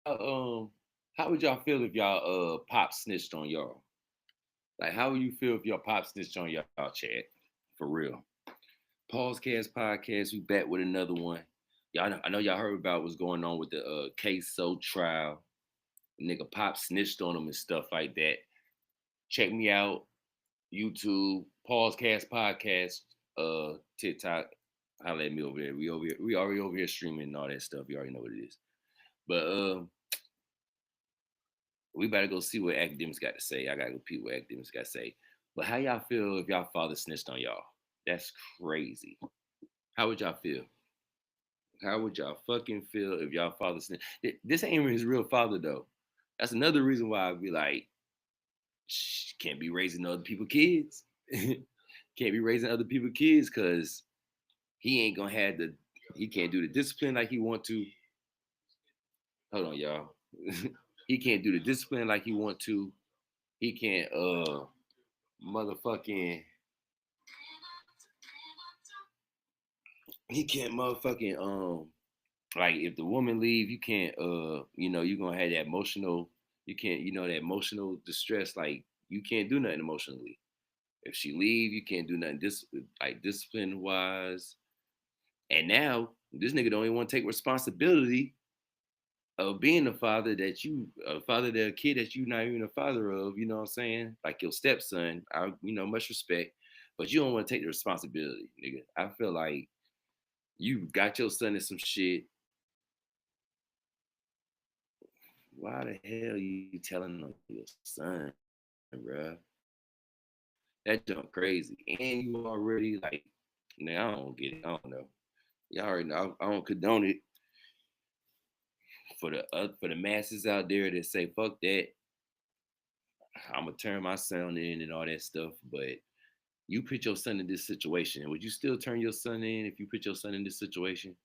how would y'all feel if y'all pop snitched on y'all? Like, how would you feel if y'all pop snitched on y'all, chat? For real. Pausecast podcast, we back with another one. I know y'all heard about what's going on with the Ksoo trial. Nigga pop snitched on him and stuff like that. Check me out, YouTube, Pausecast podcast, TikTok. Holla at me over there. We already over here streaming and all that stuff. You already know what it is. But we better go see what academics got to say. I gotta go peep what academics got to say. But how y'all feel if y'all father snitched on y'all? That's crazy. How would y'all feel? How would y'all fucking feel if y'all father snitched? This ain't even his real father though. That's another reason why I'd be like, can't be raising other people's kids. Can't be raising other people's kids because he ain't gonna have the he can't do the discipline like he want to. Hold on, y'all. He can't do the discipline like he want to. He can't motherfucking he can't motherfucking like if the woman leave, you can't you're gonna have that emotional you can't that emotional distress, like you can't do nothing emotionally. If she leave, you can't do nothing like discipline wise. And now this nigga don't even want to take responsibility of being a father to a kid that you not even a father of, you know what I'm saying? Like your stepson, much respect, but you don't want to take the responsibility, nigga. I feel like you got your son in some shit. Why the hell you telling on your son, bruh? That jump crazy. And you already like, man, I don't get it. I don't know. Y'all already know. I don't condone it for the masses out there that say fuck that. I'm gonna turn my son in and all that stuff. But you put your son in this situation, would you still turn your son in if you put your son in this situation?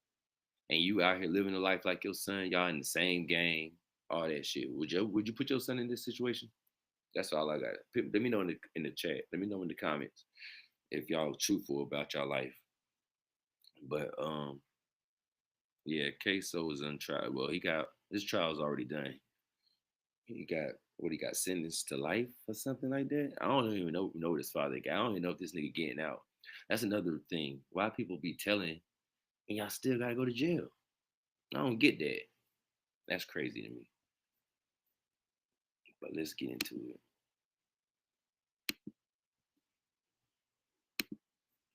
And you out here living a life like your son, y'all in the same game, all that shit. Would you put your son in this situation? That's all I got. Let me know in the chat. Let me know in the comments if y'all truthful about y'all life. But yeah, Queso is on trial. Well, he got his trial's already done. He got what he got sentenced to life or something like that. I don't even know what his father got. I don't even know if this nigga getting out. That's another thing. Why people be telling and y'all still gotta go to jail. I don't get that. That's crazy to me. But let's get into it.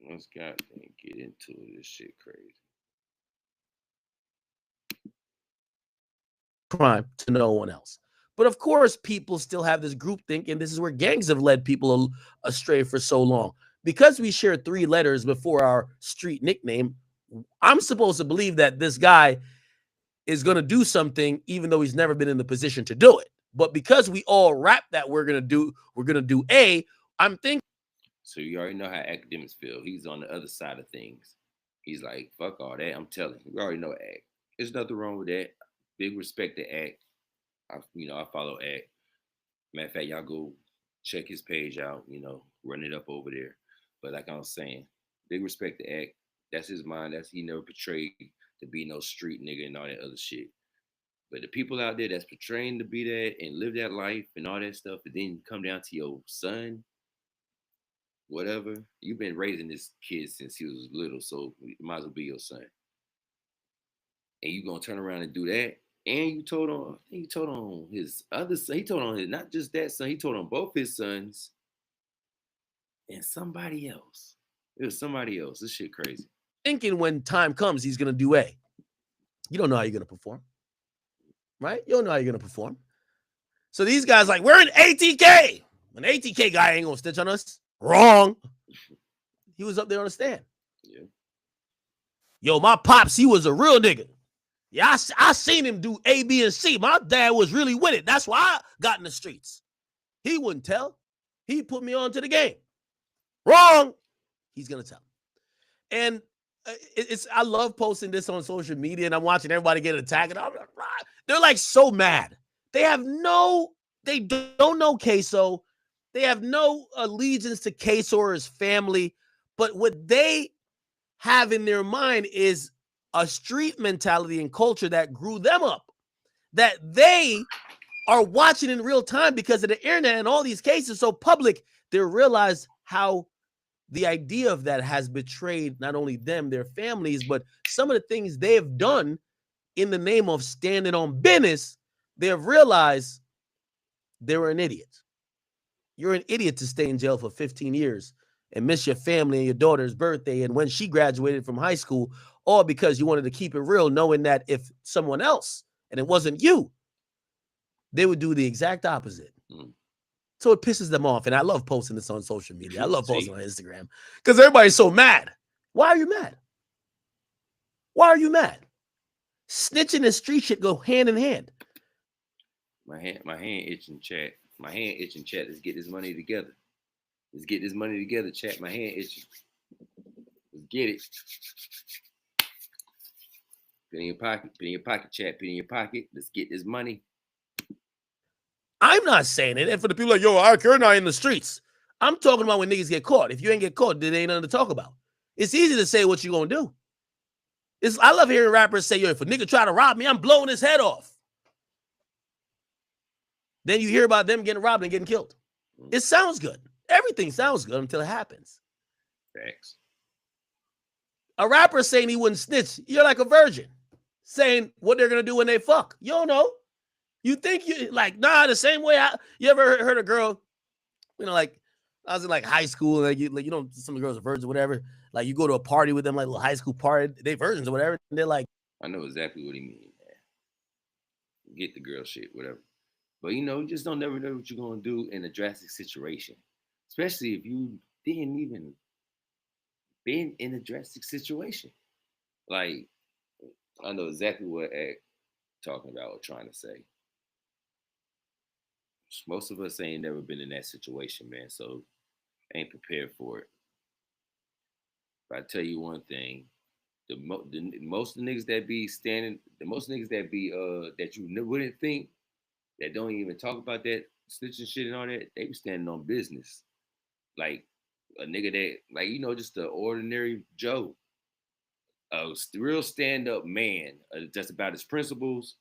Let's goddamn get into it. This shit crazy. Crime to no one else. But of course, people still have this group think, and this is where gangs have led people astray for so long. Because we share 3 letters before our street nickname, I'm supposed to believe that this guy is going to do something even though he's never been in the position to do it. But because we all rap that we're going to do A, I'm thinking. So you already know how academics feel. He's on the other side of things. He's like, fuck all that. I'm telling you. We already know Act. There's nothing wrong with that. Big respect to Act. I follow Act. Matter of fact, y'all go check his page out, run it up over there. But like I was saying, big respect to Act. That's his mind. He never portrayed to be no street nigga and all that other shit. But the people out there that's portraying to be that and live that life and all that stuff, and then come down to your son, whatever. You've been raising this kid since he was little, so it might as well be your son. And you gonna turn around and do that? And you told on his other son. He told on his not just that son. He told on both his sons and somebody else. It was somebody else. This shit crazy. Thinking when time comes, he's going to do A. You don't know how you're going to perform, right? You don't know how you're going to perform. So these guys like, we're in ATK. An ATK guy ain't going to stitch on us. Wrong. He was up there on the stand. Yeah. Yo, my pops, he was a real nigga. Yeah, I seen him do A, B, and C. My dad was really with it. That's why I got in the streets. He wouldn't tell. He put me on to the game. Wrong. He's going to tell. And I love posting this on social media, and I'm watching everybody get attacked. And they're like so mad. They don't know Ksoo. They have no allegiance to Ksoo or his family. But what they have in their mind is a street mentality and culture that grew them up. that they are watching in real time because of the internet and all these cases so public. They realize how the idea of that has betrayed not only them, their families, but some of the things they have done in the name of standing on business. They have realized they were an idiot. You're an idiot to stay in jail for 15 years and miss your family and your daughter's birthday and when she graduated from high school, all because you wanted to keep it real, knowing that if someone else, and it wasn't you, they would do the exact opposite. So it pisses them off. And I love posting this on social media. I love posting on Instagram because everybody's so mad. Why are you mad? Why are you mad? Snitching and street shit go hand in hand. My hand itching, chat. My hand itching, chat. Let's get this money together. Let's get this money together, chat. My hand itching. Let's get it. Put in your pocket. Put in your pocket, chat. Put in your pocket. Let's get this money. I'm not saying it. And for the people like, yo, you're not in the streets. I'm talking about when niggas get caught. If you ain't get caught, there ain't nothing to talk about. It's easy to say what you gonna do. I love hearing rappers say, yo, if a nigga try to rob me, I'm blowing his head off. Then you hear about them getting robbed and getting killed. It sounds good. Everything sounds good until it happens. Facts. A rapper saying he wouldn't snitch, you're like a virgin. Saying what they're gonna do when they fuck. You don't know. You think you like, nah, the same way you ever heard a girl, like I was in like high school, like some of the girls are virgins or whatever. Like you go to a party with them, like a little high school party, they virgins or whatever, and they're like, I know exactly what he means, man. Get the girl shit, whatever. But you just don't never know what you're gonna do in a drastic situation. Especially if you didn't even been in a drastic situation. Like, I know exactly what Act talking about or trying to say. Most of us ain't never been in that situation, man, so ain't prepared for it. But I tell you one thing, most of the niggas that be standing, the most niggas that be that you wouldn't think that don't even talk about that snitching shit and all that, they be standing on business. Like a nigga that, like, just an ordinary Joe, a real stand up man, just about his principles,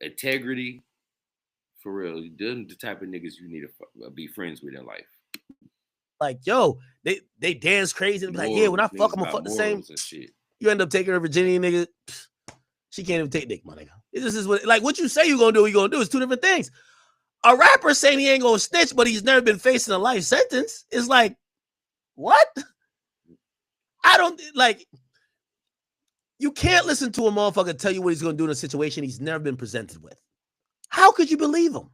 integrity, for real. Them the type of niggas you need to be friends with in life. Like, yo, they dance crazy and be like, yeah, when I fuck, I'm gonna fuck the same. Shit. You end up taking her Virginia, nigga. She can't even take dick, my nigga. This is what you say you're gonna do. It's two different things. A rapper saying he ain't gonna snitch, but he's never been facing a life sentence is like, what? I don't like. You can't listen to a motherfucker tell you what he's gonna do in a situation he's never been presented with. How could you believe him?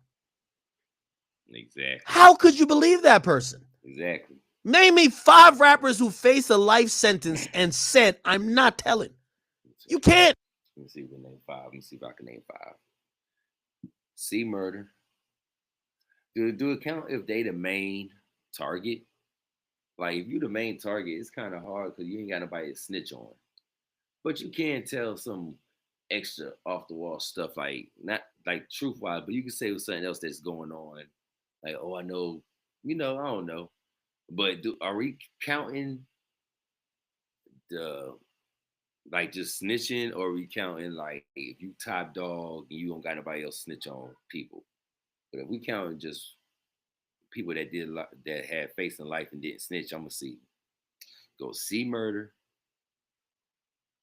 Exactly. How could you believe that person? Exactly. Name me 5 rappers who faced a life sentence and said, I'm not telling. You can't. Let me see if we name 5. Let me see if I can name 5. C murder. Do it count if they the main target? Like if you the main target, it's kind of hard because you ain't got nobody to snitch on. But you can tell some extra off the wall stuff, like not like truth wise, but you can say something else that's going on. Like, oh, I know, I don't know. But are we counting the like just snitching, or are we counting like if you top dog and you don't got nobody else snitch on people? But if we counting just people that did that had face in life and didn't snitch, I'm gonna see go see murder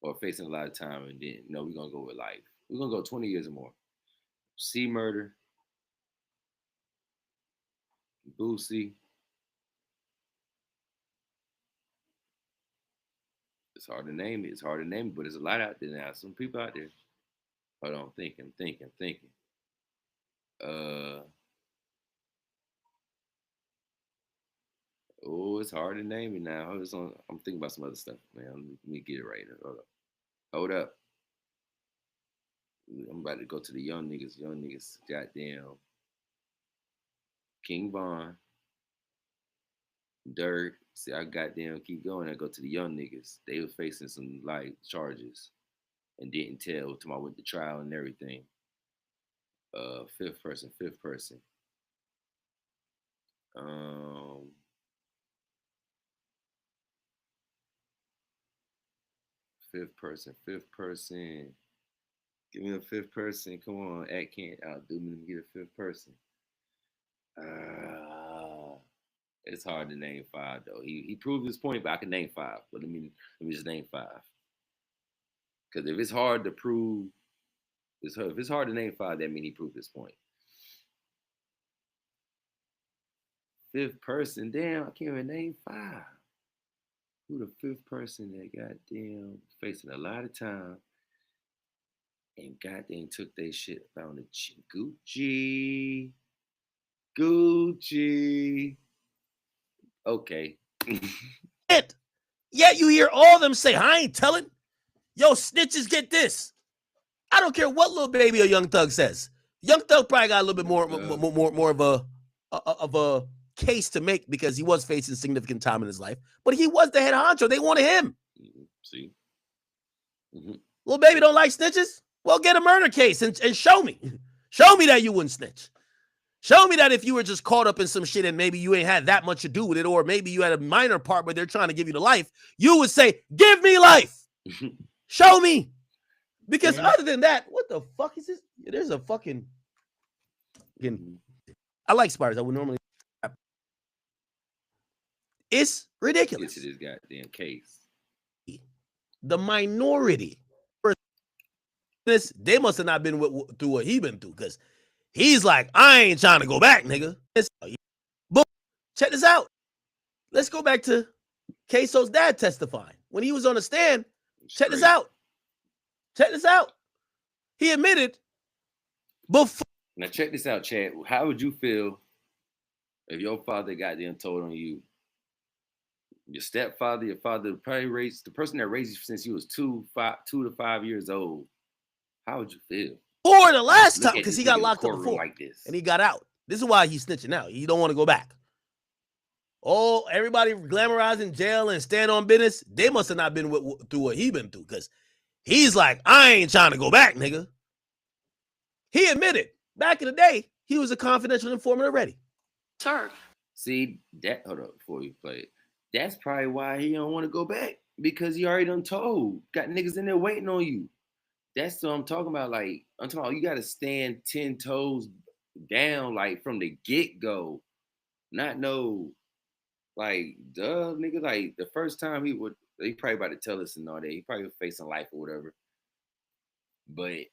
or facing a lot of time, and then no, we're gonna go with life. We're gonna go 20 years or more. See murder, Boosie. It's hard to name it. It's hard to name it, but there's a lot out there now. Some people out there. Hold on, thinking. Uh oh, it's hard to name it now. I'm thinking about some other stuff, man. Let me get it right. Hold up. I'm about to go to the young niggas. Young niggas, goddamn. King Von, Dirk. See, I goddamn keep going. I go to the young niggas. They were facing some light charges and didn't tell to my with the trial and everything. Fifth person. Um, fifth person. Give me a fifth person. Come on, Act can't outdo me. Let me get a fifth person. Uh, it's hard to name five though. He proved his point, but I can name five. But let me just name five. Because if it's hard to prove, if it's hard to name five, that means he proved his point. Fifth person, damn, I can't even name five. Who the fifth person that goddamn facing a lot of time and goddamn took their shit found the Gucci. Gucci. Okay. It. Yet you hear all of them say, I ain't telling. Yo, snitches get this. I don't care what Lil Baby or Young Thug says. Young Thug probably got a little bit more of a case to make because he was facing significant time in his life. But he was the head honcho. They wanted him. See? Lil Baby don't like snitches? Well, get a murder case and show me. Show me that you wouldn't snitch. Show me that if you were just caught up in some shit and maybe you ain't had that much to do with it, or maybe you had a minor part where they're trying to give you the life, you would say, give me life. Show me. Because other than that, what the fuck is this? There's a fucking... I like spiders. I would normally... It's ridiculous. Get to this goddamn case. The minority. They must have not been through what he been through, because he's like, I ain't trying to go back, nigga. Boom. Check this out. Let's go back to Ksoo's dad testifying. When he was on the stand, check this out. Check this out. He admitted before. Now check this out, Chad. How would you feel if your father got them told on you? Your stepfather, your father probably raised the person that raised you since you was 2 to 5 years old. How would you feel? Or the last time, because he got locked up before, like this. And he got out. This is why he's snitching out. He don't want to go back. Oh, everybody glamorizing jail and stand on business. They must have not been through what he been through, because he's like, I ain't trying to go back, nigga. He admitted back in the day he was a confidential informant already. Sir. See that? Hold up before you play it. That's probably why he don't want to go back, because he already done told. Got niggas in there waiting on you. That's what I'm talking about. Like, I'm talking about you got to stand 10 toes down, like, from the get-go. Not no, like, duh, nigga. Like, the first time he probably about to tell us and all that. He probably was facing life or whatever. But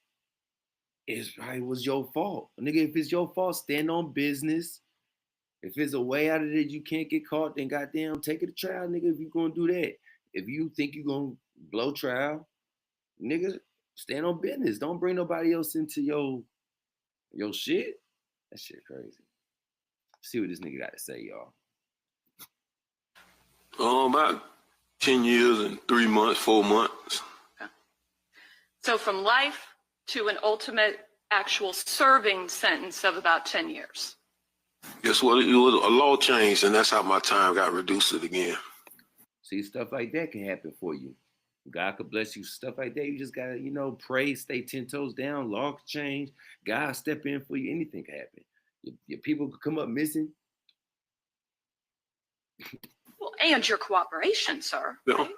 it probably was your fault. Nigga, if it's your fault, stand on business. If there's a way out of it, you can't get caught, then goddamn take it to trial, nigga, if you're going to do that. If you think you're going to blow trial, nigga, stand on business. Don't bring nobody else into your shit. That shit crazy. See what this nigga got to say, y'all. About 10 years and 3 months, 4 months. Okay. So from life to an ultimate actual serving sentence of about 10 years. Guess what? It was a law change, and that's how my time got reduced it again. See, stuff like that can happen for you. God could bless you. Stuff like that, you just gotta, pray, stay 10 toes down. Law could change. God step in for you. Anything could happen. Your people could come up missing. Well, and your cooperation, sir. Yeah. Right?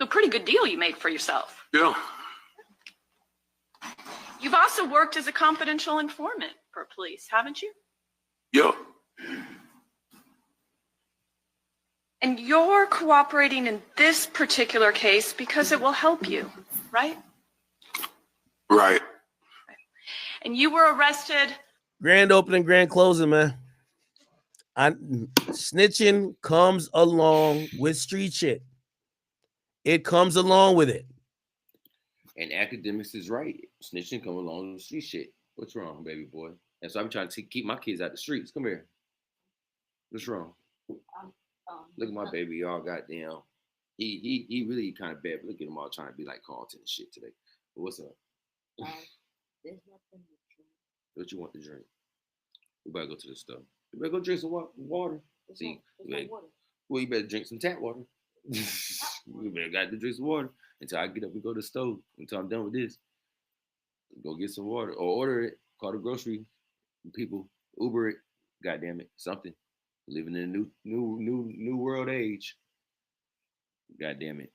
So pretty good deal you made for yourself. Yeah. You've also worked as a confidential informant for police, haven't you? Yeah. And you're cooperating in this particular case because it will help you, right? Right. And you were arrested. Grand opening, grand closing, man. Snitching comes along with street shit. It comes along with it. And academics is right. Snitching come along with street shit. What's wrong, baby boy? And so I'm trying to keep my kids out the streets. Come here. What's wrong? Look at my baby, y'all. Goddamn. He really kind of bad. But look at him all trying to be like Carlton and shit today. But what's up? There's nothing to drink. What you want to drink? We better go to the store. You better go drink some water. See, water. Well, you better drink some tap water. You better got to drink some water until I get up and go to the stove. Until I'm done with this, go get some water or order it. Call the grocery people, Uber it. God damn it, something. Living in a new world age. God damn it.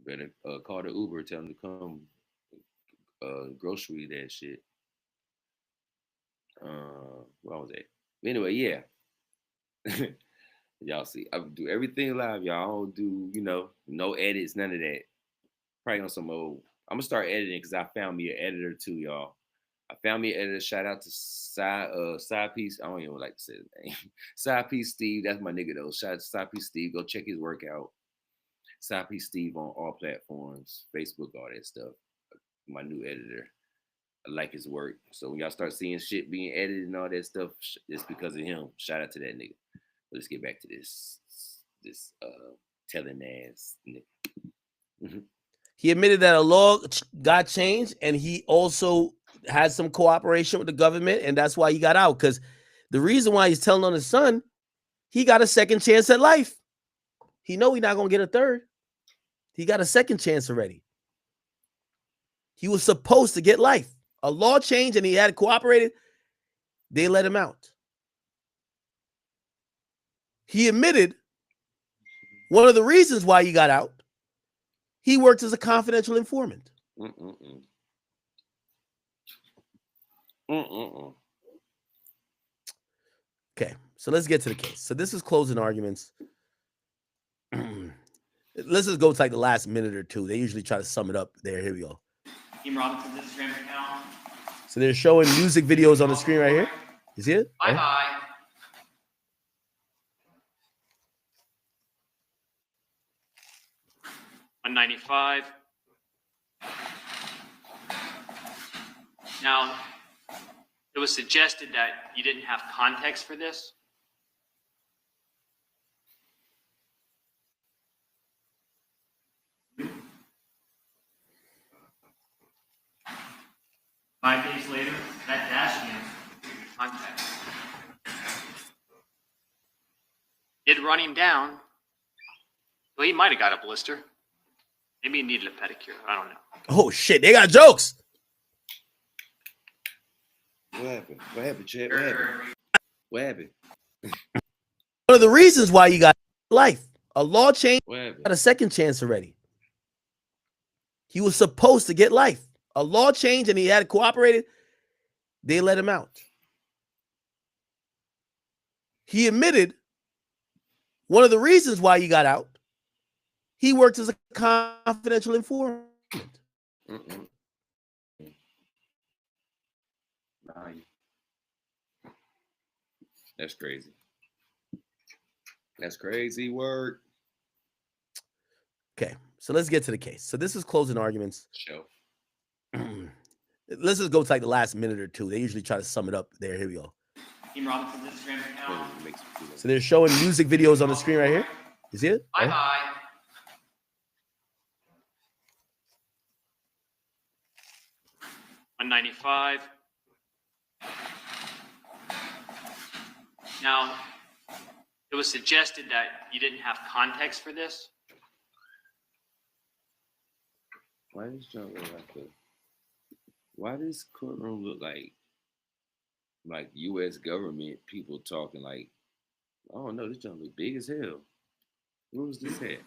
Better call the Uber, tell them to come grocery that shit. What was that? Anyway, yeah. Y'all see, I do everything live, y'all. I don't do, no edits, none of that. Probably on some old. I'm gonna start editing because I found me an editor too, y'all. I found me an editor. Shout out to Side Piece. I don't even like to say his name. Side Piece Steve. That's my nigga though. Shout out to Side Piece Steve. Go check his work out. Side Piece Steve on all platforms, Facebook, all that stuff. My new editor. I like his work. So when y'all start seeing shit being edited and all that stuff, it's because of him. Shout out to that nigga. But let's get back to this telling ass nigga. Mm-hmm. He admitted that a law got changed, and he also had some cooperation with the government, and that's why he got out. Because the reason why he's telling on his son, he got a second chance at life. He know he's not gonna get a third. He got a second chance already. He was supposed to get life. A law changed, and he had cooperated. They let him out. He admitted one of the reasons why he got out, he worked as a confidential informant. Okay, so let's get to the case. So this is closing arguments. Let's just go to like the last minute or two. They usually try to sum it up there. Here we go. Team Robinson's Instagram account. So they're showing music videos on the screen right here. You see it? Bye-bye. 195. Now, it was suggested that you didn't have context for this. Five days later, that dash unit context. Did run him down. Well, he might have got a blister. Maybe he needed a pedicure. I don't know. Oh, shit. They got jokes. What happened? What happened, Chad? What happened? What happened? One of the reasons why you got life. A law change. What happened? Got a second chance already. He was supposed to get life. A law changed, and he had cooperated. They let him out. He admitted one of the reasons why he got out, he worked as a confidential informant. That's crazy. That's crazy work. Okay, so let's get to the case. So this is closing arguments. Show. Let's just go to like the last minute or two. They usually try to sum it up there. Here we go. Team Robinson's Instagram account. So they're showing music videos on the screen right here. You see it? Bye-bye. 195. Now, it was suggested that you didn't have context for this. Why does junk look like this? Why does courtroom look like U.S. government people talking like, I don't know, this junk look big as hell. Where was this at?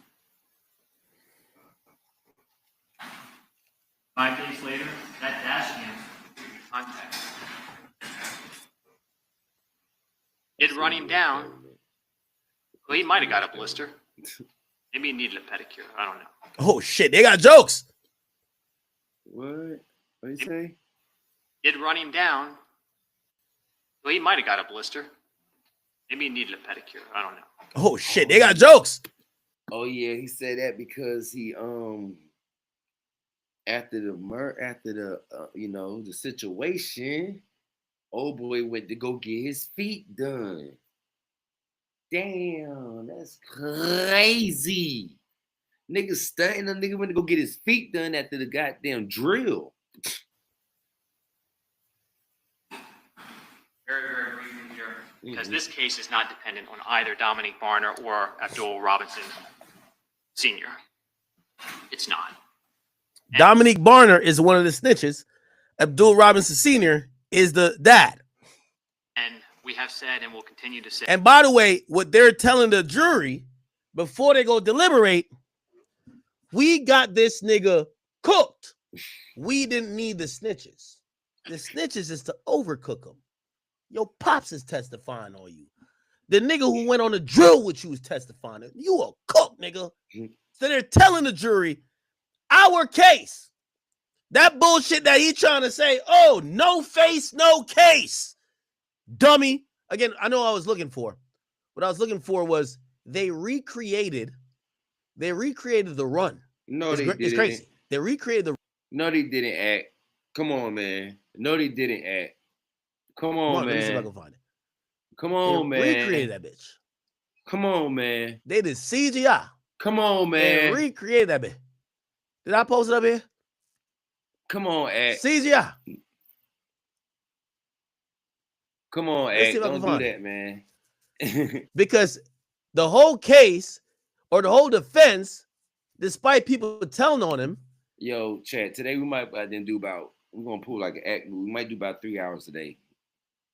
5 days later, that dash unit context. Did run him down. Well, he might have got a blister. Maybe he needed a pedicure. I don't know. Oh, shit. They got jokes. What? What you say? Did run him down. Well, he might have got a blister. Maybe he needed a pedicure. I don't know. Oh, shit. They got jokes. Oh yeah, he said that because he after the the situation, old boy went to go get his feet done. Damn, that's crazy. Nigga stunting, a nigga went to go get his feet done after the goddamn drill. Very, very briefly here, because this case is not dependent on either Dominique Barner or Abdul Robinson Sr. It's not. And Dominique Barner is one of the snitches. Abdul Robinson Sr. is the dad. And we have said and will continue to say. And by the way, what they're telling the jury before they go deliberate, we got this nigga cooked. We didn't need the snitches. The snitches is to overcook them. Your pops is testifying on you. The nigga who went on the drill with you is testifying. You a cook, nigga. So they're telling the jury our case. That bullshit that he trying to say, oh, no face, no case. Dummy. Again, I know what I was looking for. What I was looking for was they recreated the run. No, they didn't. It's crazy. They recreated the. No, they didn't act. Come on, man. No, they didn't act. Come on, Let me see if I man. can find it. Come on, man. Recreated that bitch. Come on, man. They did CGI. Come on, man. They recreated that bitch. Did I post it up here? Come on, act. CGI. Come on, act. Don't do that, man. Because the whole case or the whole defense, despite people telling on him. Yo, chat, today we might then do about, we're going to pull like an act. We might do about 3 hours today.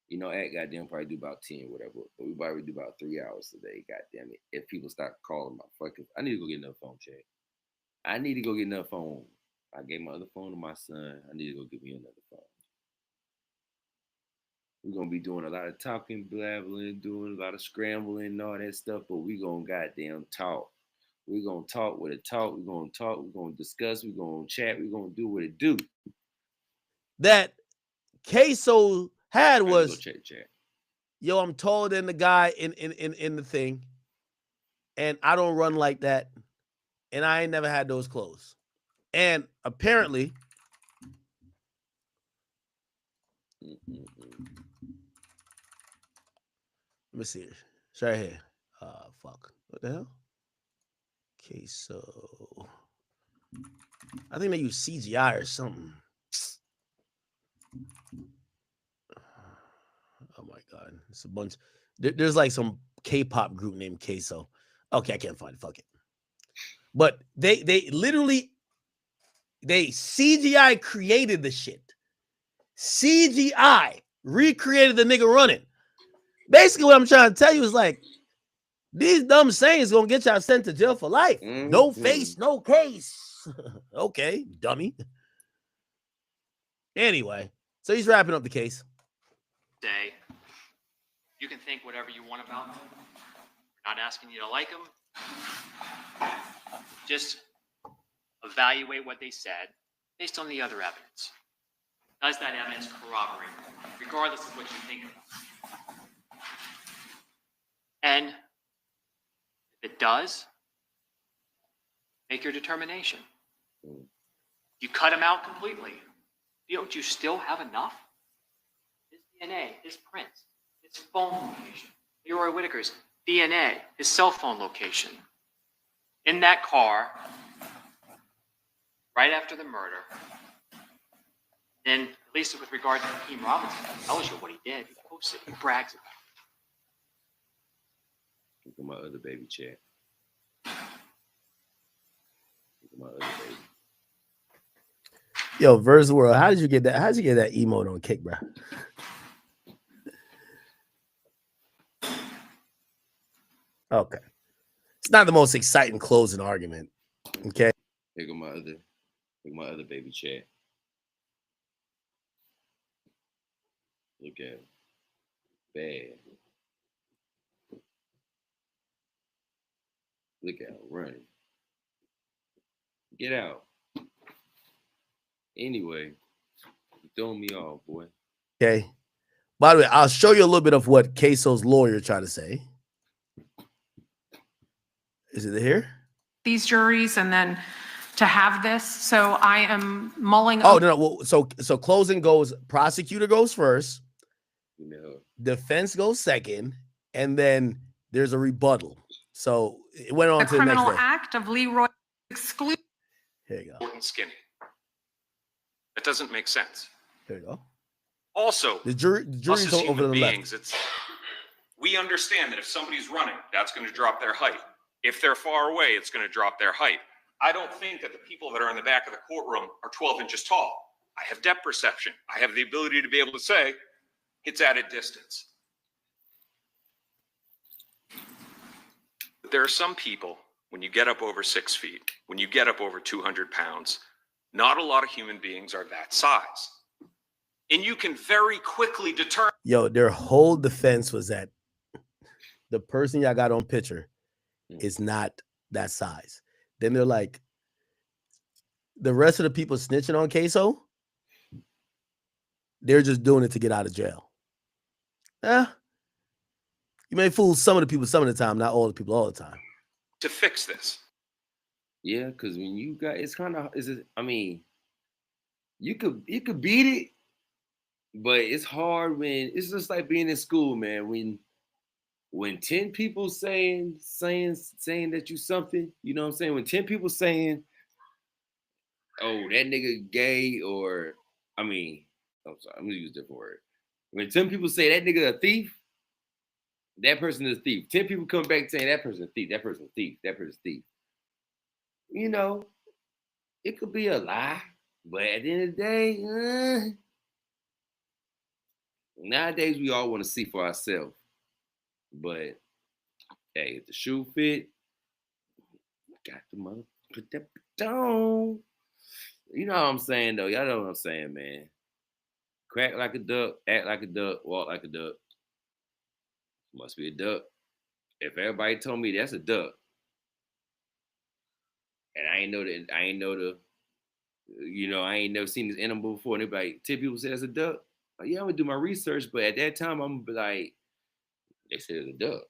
You know, act goddamn probably do about 10 or whatever. But we probably do about 3 hours today, goddamn it. If people start calling my fucking, I need to go get another phone, chat. I need to go get another phone. I gave my other phone to my son. I need to go get me another phone. We're going to be doing a lot of talking, blabbling, doing a lot of scrambling and all that stuff, but we're going to goddamn talk. We're going to talk with a talk. We're going to talk. We're going to discuss. We're going to chat. We're going to do what it do. That Ksoo had was, chat. yo, I'm taller than the guy in the thing, and I don't run like that, and I ain't never had those clothes. And apparently, let me see it. It's right here. Fuck. What the hell? Ksoo. I think they use CGI or something. Oh my god. It's a bunch. There's like some K-pop group named Ksoo. Okay, I can't find it. Fuck it. But they literally CGI created the shit. CGI recreated the nigga running. Basically, what I'm trying to tell you is like, these dumb sayings gonna get y'all sent to jail for life. Mm-hmm. No face, no case. Okay, dummy. Anyway, so he's wrapping up the case. Say, you can think whatever you want about them. We're not asking you to like them. Just evaluate what they said based on the other evidence. Does that evidence corroborate, regardless of what you think of them? And if it does, make your determination. You cut him out completely. Don't you still have enough? His DNA, his prints, his phone location, Leroy Whitaker's DNA, his cell phone location. In that car, right after the murder, then, at least with regard to Hakeem Robinson, he tells you what he did. He posts it. He brags about it. Look at my other baby chat. Look at my other baby. Yo, Verse World, how did you get that? How did you get that emote on Kick, bro? Okay. It's not the most exciting closing argument. Okay. Look at my other baby chat. Look at him. Bad. Look at him running. Get out. Anyway, you throwing me off, boy. Okay. By the way, I'll show you a little bit of what Ksoo's lawyer tried to say. Is it here? These juries and then to have this. So I am mulling. Oh, no. Well, so closing goes, prosecutor goes first. No. Defense goes second, and then there's a rebuttal. So it went on the to the next criminal day. act of Leroy exclude. Here you go. Short and skinny. That doesn't make sense. There you go. Also, the jury's us as over human the beings, left. We understand that if somebody's running, that's going to drop their height. If they're far away, it's going to drop their height. I don't think that the people that are in the back of the courtroom are 12 inches tall. I have depth perception. I have the ability to be able to say it's at a distance. But there are some people, when you get up over 6 feet, when you get up over 200 pounds, Not a lot of human beings are that size. And you can very quickly determine. Yo, their whole defense was that the person y'all got on picture is not that size. Then they're like, the rest of the people snitching on Ksoo, they're just doing it to get out of jail. You may fool some of the people some of the time, not all the people all the time. To fix this. Yeah, because when you got, it's kind of, I mean, you could beat it, but it's hard when it's just like being in school, man. When 10 people saying that you something, you know what I'm saying? When 10 people saying, oh, that nigga gay, or I mean, I'm sorry, I'm gonna use a different word. When 10 people say that nigga a thief, that person is a thief. 10 people come back saying that person a thief, that person a thief, that person a thief. You know, it could be a lie, but at the end of the day, nowadays we all want to see for ourselves. But hey, if the shoe fit, got the mother put that on. You know what I'm saying though. Y'all know what I'm saying, man. Crack like a duck, act like a duck, walk like a duck. Must be a duck. If everybody told me that's a duck, and I ain't never seen this animal before, and everybody, 10 people say that's a duck. Like, yeah, I'm gonna do my research, but at that time I'm gonna be like, they said it's a duck.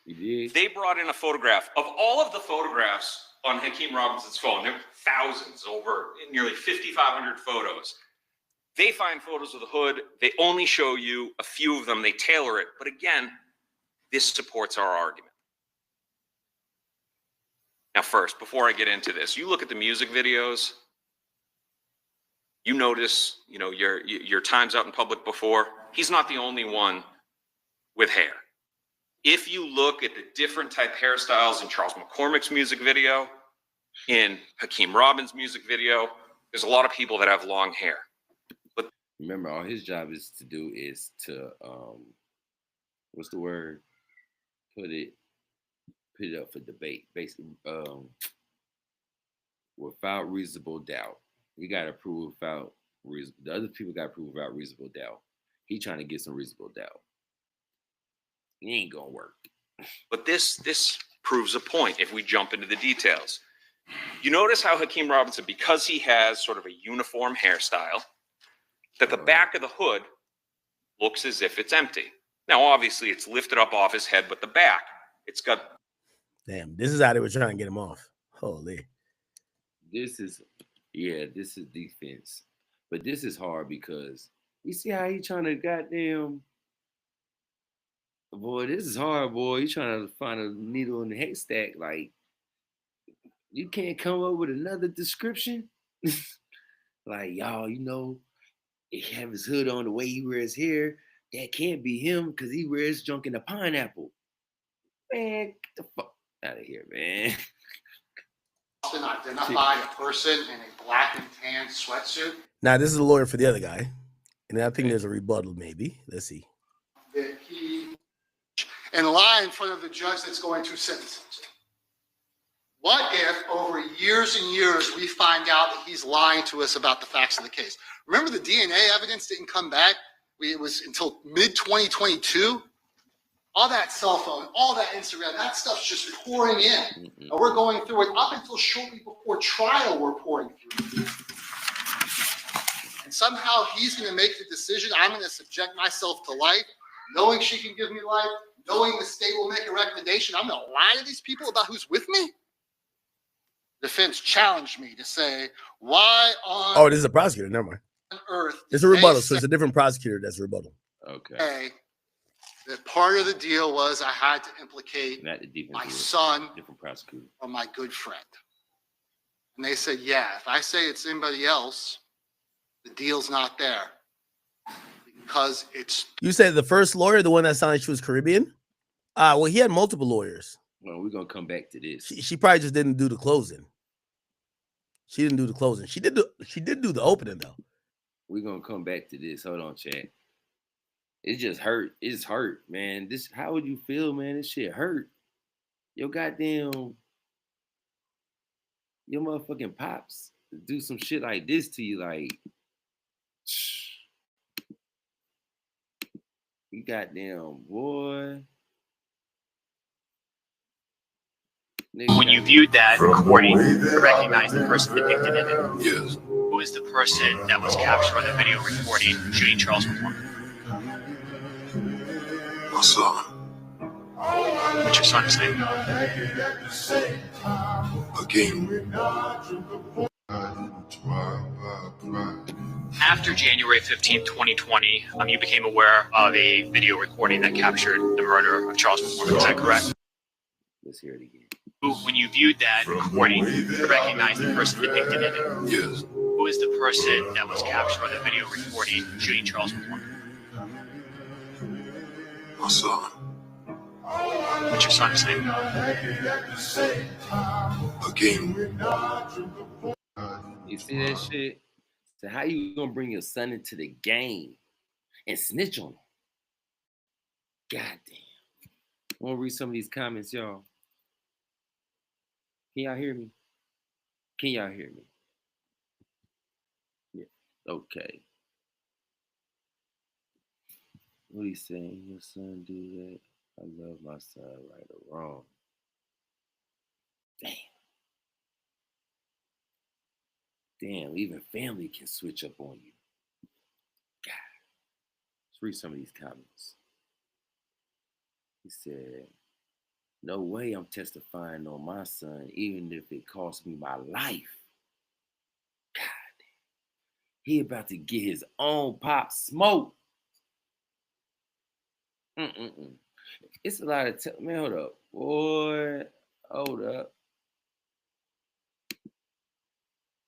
You did? They brought in a photograph of all of the photographs on Hakeem Robinson's phone. There were thousands, over nearly 5,500 photos. They find photos of the hood. They only show you a few of them. They tailor it. But again, this supports our argument. Now, first, before I get into this, you look at the music videos. You notice, your times out in public before. He's not the only one with hair. If you look at the different type hairstyles in Charles McCormick's music video, in Hakeem Robbins' music video, there's a lot of people that have long hair. But remember, all his job is to what's the word? Put it up for debate, basically, without reasonable doubt. You got to prove without reason. The other people got to prove without reasonable doubt. He trying to get some reasonable doubt. It ain't gonna work. But this proves a point if we jump into the details. You notice how Hakeem Robinson, because he has sort of a uniform hairstyle, that the back of the hood looks as if it's empty. Now, obviously, it's lifted up off his head, but the back, it's got... Damn, this is how they were trying to get him off. Holy. This is defense. But this is hard because you see how he trying to goddamn... Boy, this is hard, boy. You trying to find a needle in the haystack. Like, you can't come up with another description. Like, y'all, he have his hood on the way he wears hair. That can't be him because he wears junk in a pineapple. Man, get the fuck out of here, man. Often identify a person in a black and tan sweatsuit. Now, this is a lawyer for the other guy. And I think there's a rebuttal, maybe. Let's see. That he and lie in front of the judge that's going to sentence him. What if over years and years we find out that he's lying to us about the facts of the case? Remember the DNA evidence didn't come back? It was until mid-2022. All that cell phone, all that Instagram, that stuff's just pouring in. And we're going through it up until shortly before trial we're pouring through. And somehow he's going to make the decision, I'm going to subject myself to life, knowing she can give me life, knowing the state will make a recommendation. I'm going to lie to these people about who's with me? Defense challenged me to say, why on... Oh, this is a prosecutor. Never mind. Earth it's a rebuttal, so it's a different prosecutor that's a rebuttal. Okay. That part of the deal was I had to implicate my son different prosecutor or my good friend. And they said, yeah, if I say it's anybody else, the deal's not there. Because it's... You said the first lawyer, the one that sounded like she was Caribbean? Well, he had multiple lawyers. Well, we're going to come back to this. She probably just didn't do the closing. She didn't do the closing. She did do the opening, though. We're going to come back to this. Hold on, chat. It just hurt. It's hurt, man. How would you feel, man? This shit hurt. Yo, goddamn. your motherfucking pops do some shit like this to you, like, you goddamn boy. When you viewed that recording, you recognized the person depicted in it. Yes. Who is the person that was captured on the video recording shooting Charles McCormick? My son. What's your son's name? Again. After January 15, 2020, you became aware of a video recording that captured the murder of Charles McCormick. Is that correct? Let's hear it again. When you viewed that recording, you recognized the person depicted in it. Yes. Who is the person that was captured on the video recording shooting Charles McCormick? My son. What's your son's name? Again. You see that shit? So how you gonna bring your son into the game and snitch on him? Goddamn. I wanna read some of these comments, y'all. Can y'all hear me? Can y'all hear me? Yeah. Okay. What he saying? Your son do that? I love my son, right or wrong. Damn. Damn, even family can switch up on you. God. Let's read some of these comments. He said, no way I'm testifying on my son, even if it costs me my life. God. He about to get his own pop smoke. It's a lot of man, hold up. Boy, hold up.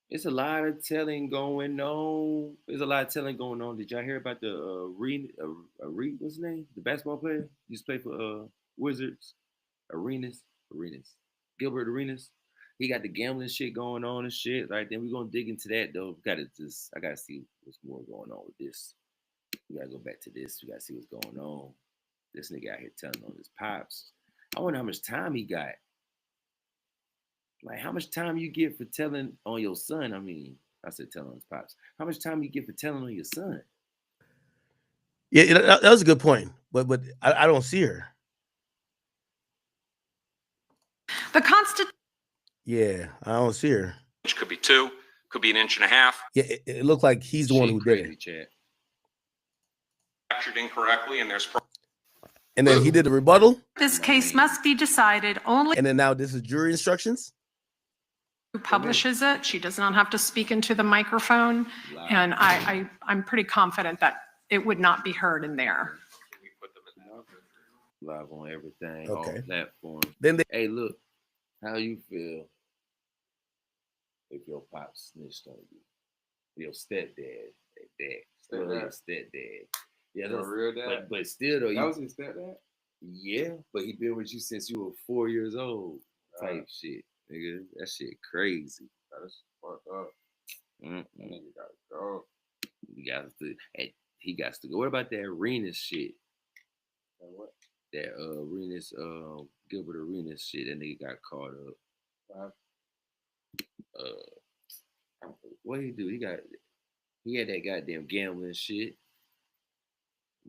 It's a lot of telling going on. There's a lot of telling going on. Did y'all hear about the what's his name? The basketball player? Used to play for Wizards. Arenas. Gilbert Arenas. He got the gambling shit going on and shit. Right, then we're gonna dig into that though. I gotta see what's more going on with this. We gotta go back to this. We gotta see what's going on. This nigga out here telling on his pops. I wonder how much time he got. Like, how much time you get for telling on your son? I mean, I said telling on his pops. How much time you get for telling on your son? Yeah, that was a good point. But I don't see her. The Constitution. Yeah, I don't see her. Inch could be 2, could be 1.5 inches. Yeah, it looked like he's the one who did it. Chat. Captured incorrectly, and there's. And then he did a rebuttal. This case must be decided only. And then now this is jury instructions. Who publishes it? She does not have to speak into the microphone, and I'm pretty confident that it would not be heard in there. Live on everything, Okay. all platforms. Then hey, look, how you feel if your pop snitched on you? Your stepdad, still your stepdad. Yeah, that's real dad. But still though, That was his stepdad? Yeah, but he been with you since you were 4 years old. Type shit, nigga. That shit crazy. That's fucked up. You gotta go. He got to. He got to go. What about that Arenas shit? What? That Arenas, Gilbert Arenas shit. That nigga got caught up. What he do? He had that goddamn gambling shit.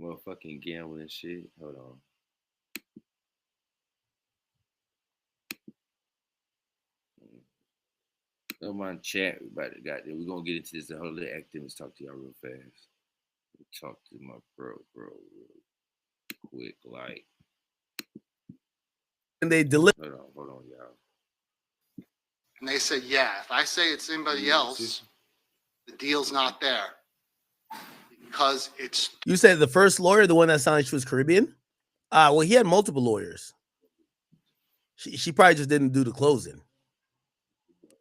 Motherfucking gambling shit. Hold on. Don't mind chat about it. Goddamn, we're gonna get into this. The whole little activists talk to y'all real fast. Talk to my bro, real quick, like. And they deliver. Hold on, y'all. And they said, yeah, if I say it's anybody else, the deal's not there. Because it's. You said the first lawyer, the one that sounded like she was Caribbean? Well, he had multiple lawyers. She probably just didn't do the closing.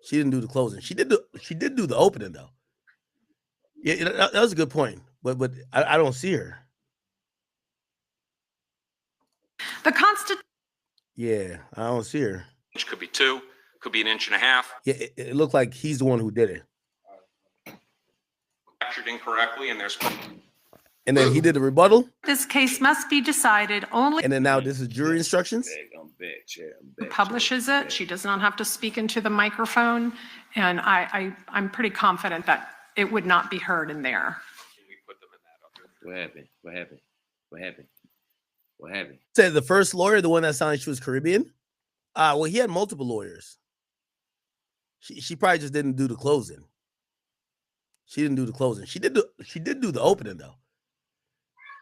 She didn't do the closing. She did do the opening though. Yeah, that was a good point. But I don't see her. The Constitution. Yeah, I don't see her. Inch could be 2, could be 1.5 inches. Yeah, it looked like he's the one who did it. Captured incorrectly, and there's. And then he did the rebuttal. This case must be decided only. And then now this is jury instructions. I'm back, Chad. Who publishes it. She does not have to speak into the microphone. And I'm pretty confident that it would not be heard in there. Can we put them in that other? What happened? What happened? What happened? What happened? Said the first lawyer, the one that sounded like she was Caribbean. Well, he had multiple lawyers. She probably just didn't do the closing. She didn't do the closing. She did do the opening though.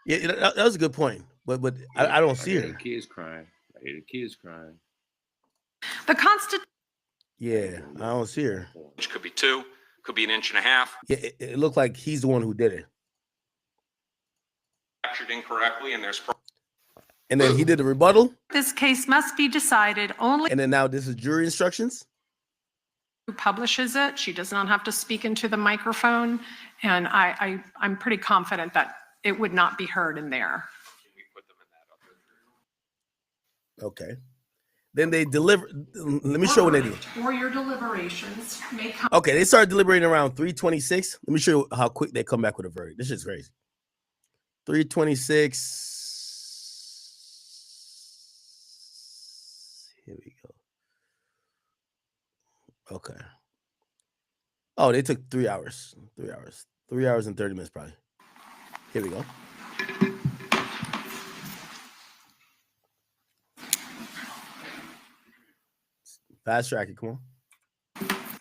Yeah, that was a good point. But I don't see her. The kids crying. I hear the kids crying. The Constitution. Yeah, I don't see her. Which could be 2, could be 1.5 inches. Yeah, it looked like he's the one who did it. Captured incorrectly, and there's. And then he did the rebuttal. This case must be decided only. And then now this is jury instructions. Who publishes it. She does not have to speak into the microphone. And I'm pretty confident that it would not be heard in there. Can we put them in that other? Okay. Then they deliver. Let me show what they do. Or your deliberations may come. Okay, they started deliberating around 3:26. Let me show you how quick they come back with a verdict. This is crazy. 3:26. Here we go. Okay. Oh, they took 3 hours. 3 hours. 3 hours and 30 minutes probably. Here we go. Fast track it, come on.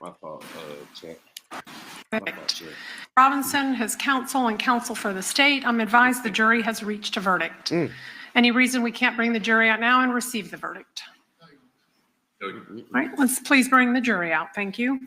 My fault, Chad. My fault, Chad. Robinson, his counsel, and counsel for the state, I'm advised the jury has reached a verdict. Any reason we can't bring the jury out now and receive the verdict? All right, let's please bring the jury out. Thank you.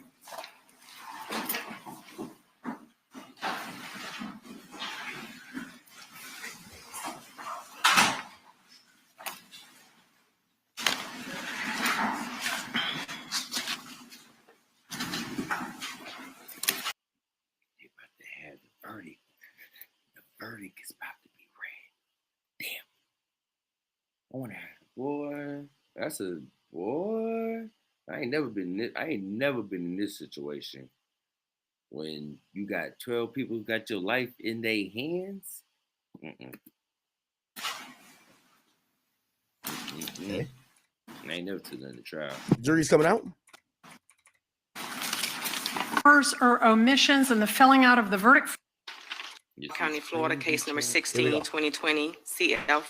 Verdict. The verdict is about to be read. Damn. I want to have boy. That's a boy. I ain't never been in this situation when you got 12 people who got your life in their hands. Okay. I ain't never took none to trial. Jury's coming out. Errors or omissions in the filling out of the verdict. County, Florida, case number 16, 2020, CF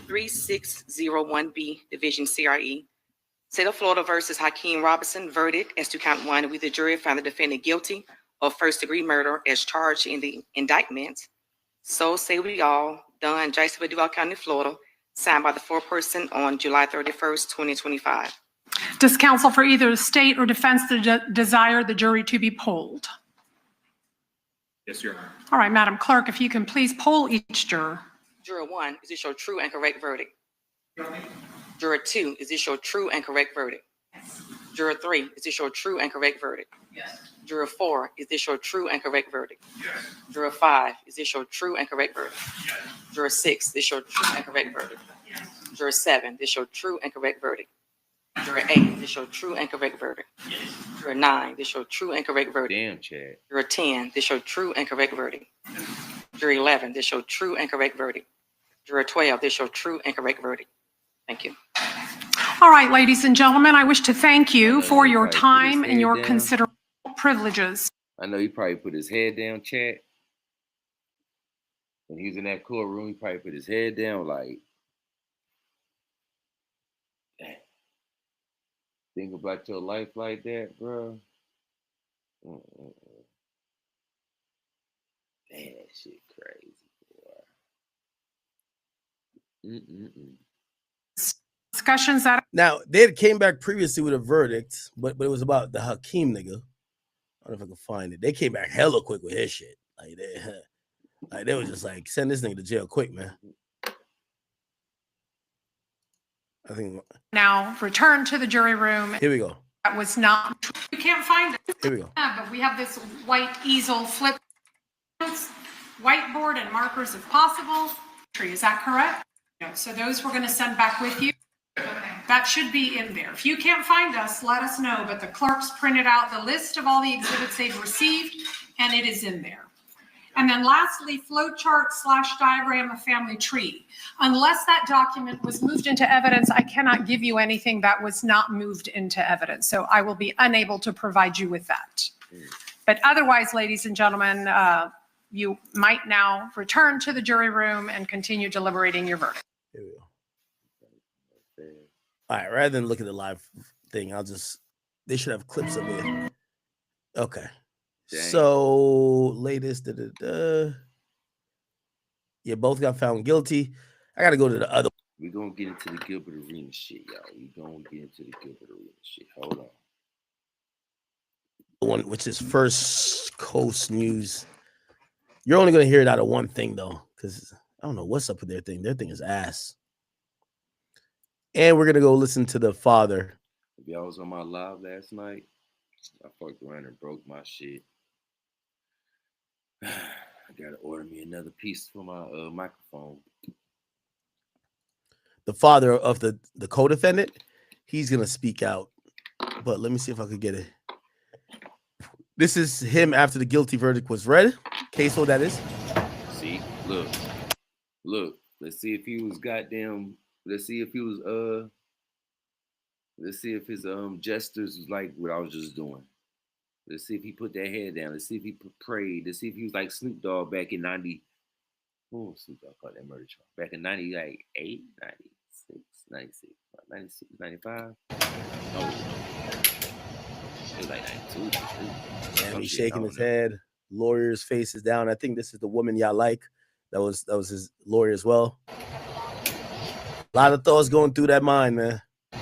3601B, Division CRE. State of Florida versus Hakeem Robinson, verdict as to count 1. We, the jury, found the defendant guilty of first-degree murder as charged in the indictment. So say we all, done, Jacksonville, Duval County, Florida, signed by the foreperson on July 31st, 2025. Does counsel for either the state or defense desire the jury to be polled? Yes, Your Honor. All right, Madam Clerk, if you can please poll each juror. Juror 1, is this your true and correct verdict? Juror 2, is this your true and correct verdict? Yes. Juror 3, is this your true and correct verdict? Yes. Juror 4, is this your true and correct verdict? Yes. Juror 5, is this your true and correct verdict? Yes. Juror 6, is this your true and correct verdict? Yes. Juror 7, is this your true and correct verdict? Juror 8, is this your true and correct verdict? Yes. Juror 9, this your true and correct verdict? Damn, Chad. Juror 10, this your true and correct verdict? Yes. Juror 11, this your true and correct verdict? Juror 12, this your true and correct verdict? Thank you. All right, ladies and gentlemen, I wish to thank you for your time and your considerable privileges. I know he probably put his head down, Chad. When he was in that courtroom, he probably put his head down like, damn. Think about your life like that, bro. Damn, that shit crazy, boy. Discussions that Now they had came back previously with a verdict, but it was about the Hakeem nigga. I don't know if I can find it. They came back hella quick with his shit. Like they was just like, send this nigga to jail quick, man. I think now return to the jury room. Here we go. That was not, you can't find it. Here we go. But we have this white easel flip, whiteboard and markers if possible. Is that correct? No, so those we're going to send back with you. Okay. That should be in there. If you can't find us, let us know. But the clerks printed out the list of all the exhibits they've received, and it is in there. And then lastly, flow chart / diagram of family tree. Unless that document was moved into evidence, I cannot give you anything that was not moved into evidence. So I will be unable to provide you with that. But otherwise, ladies and gentlemen, you might now return to the jury room and continue deliberating your verdict. Here we go. All right, rather than look at the live thing, they should have clips of it. Okay. Dang. So latest, yeah, both got found guilty. I got to go to the other. We're going to get into the Gilbert Arenas shit, y'all. We're going to get into the Gilbert Arenas shit. Hold on. The one, which is First Coast News. You're only going to hear it out of one thing, though, because I don't know what's up with their thing. Their thing is ass. And we're going to go listen to the father. If y'all was on my live last night, I fucked around and broke my shit. I got to order me another piece for my microphone. The father of the co-defendant, he's going to speak out. But let me see if I could get it. This is him after the guilty verdict was read. Ksoo, that is. See, look. Let's see if he was goddamn. Let's see if he was Let's see if his gestures was like what I was just doing. Let's see if he put that head down. Let's see if he prayed. Let's see if he was like Snoop Dogg back in 90. Oh, Snoop Dogg caught that murder charge. Back in 98, 96, 95. No. It was like 92. And he's shaking his head. Lawyer's face is down. I think this is the woman y'all like. That was his lawyer as well. A lot of thoughts going through that mind, man. A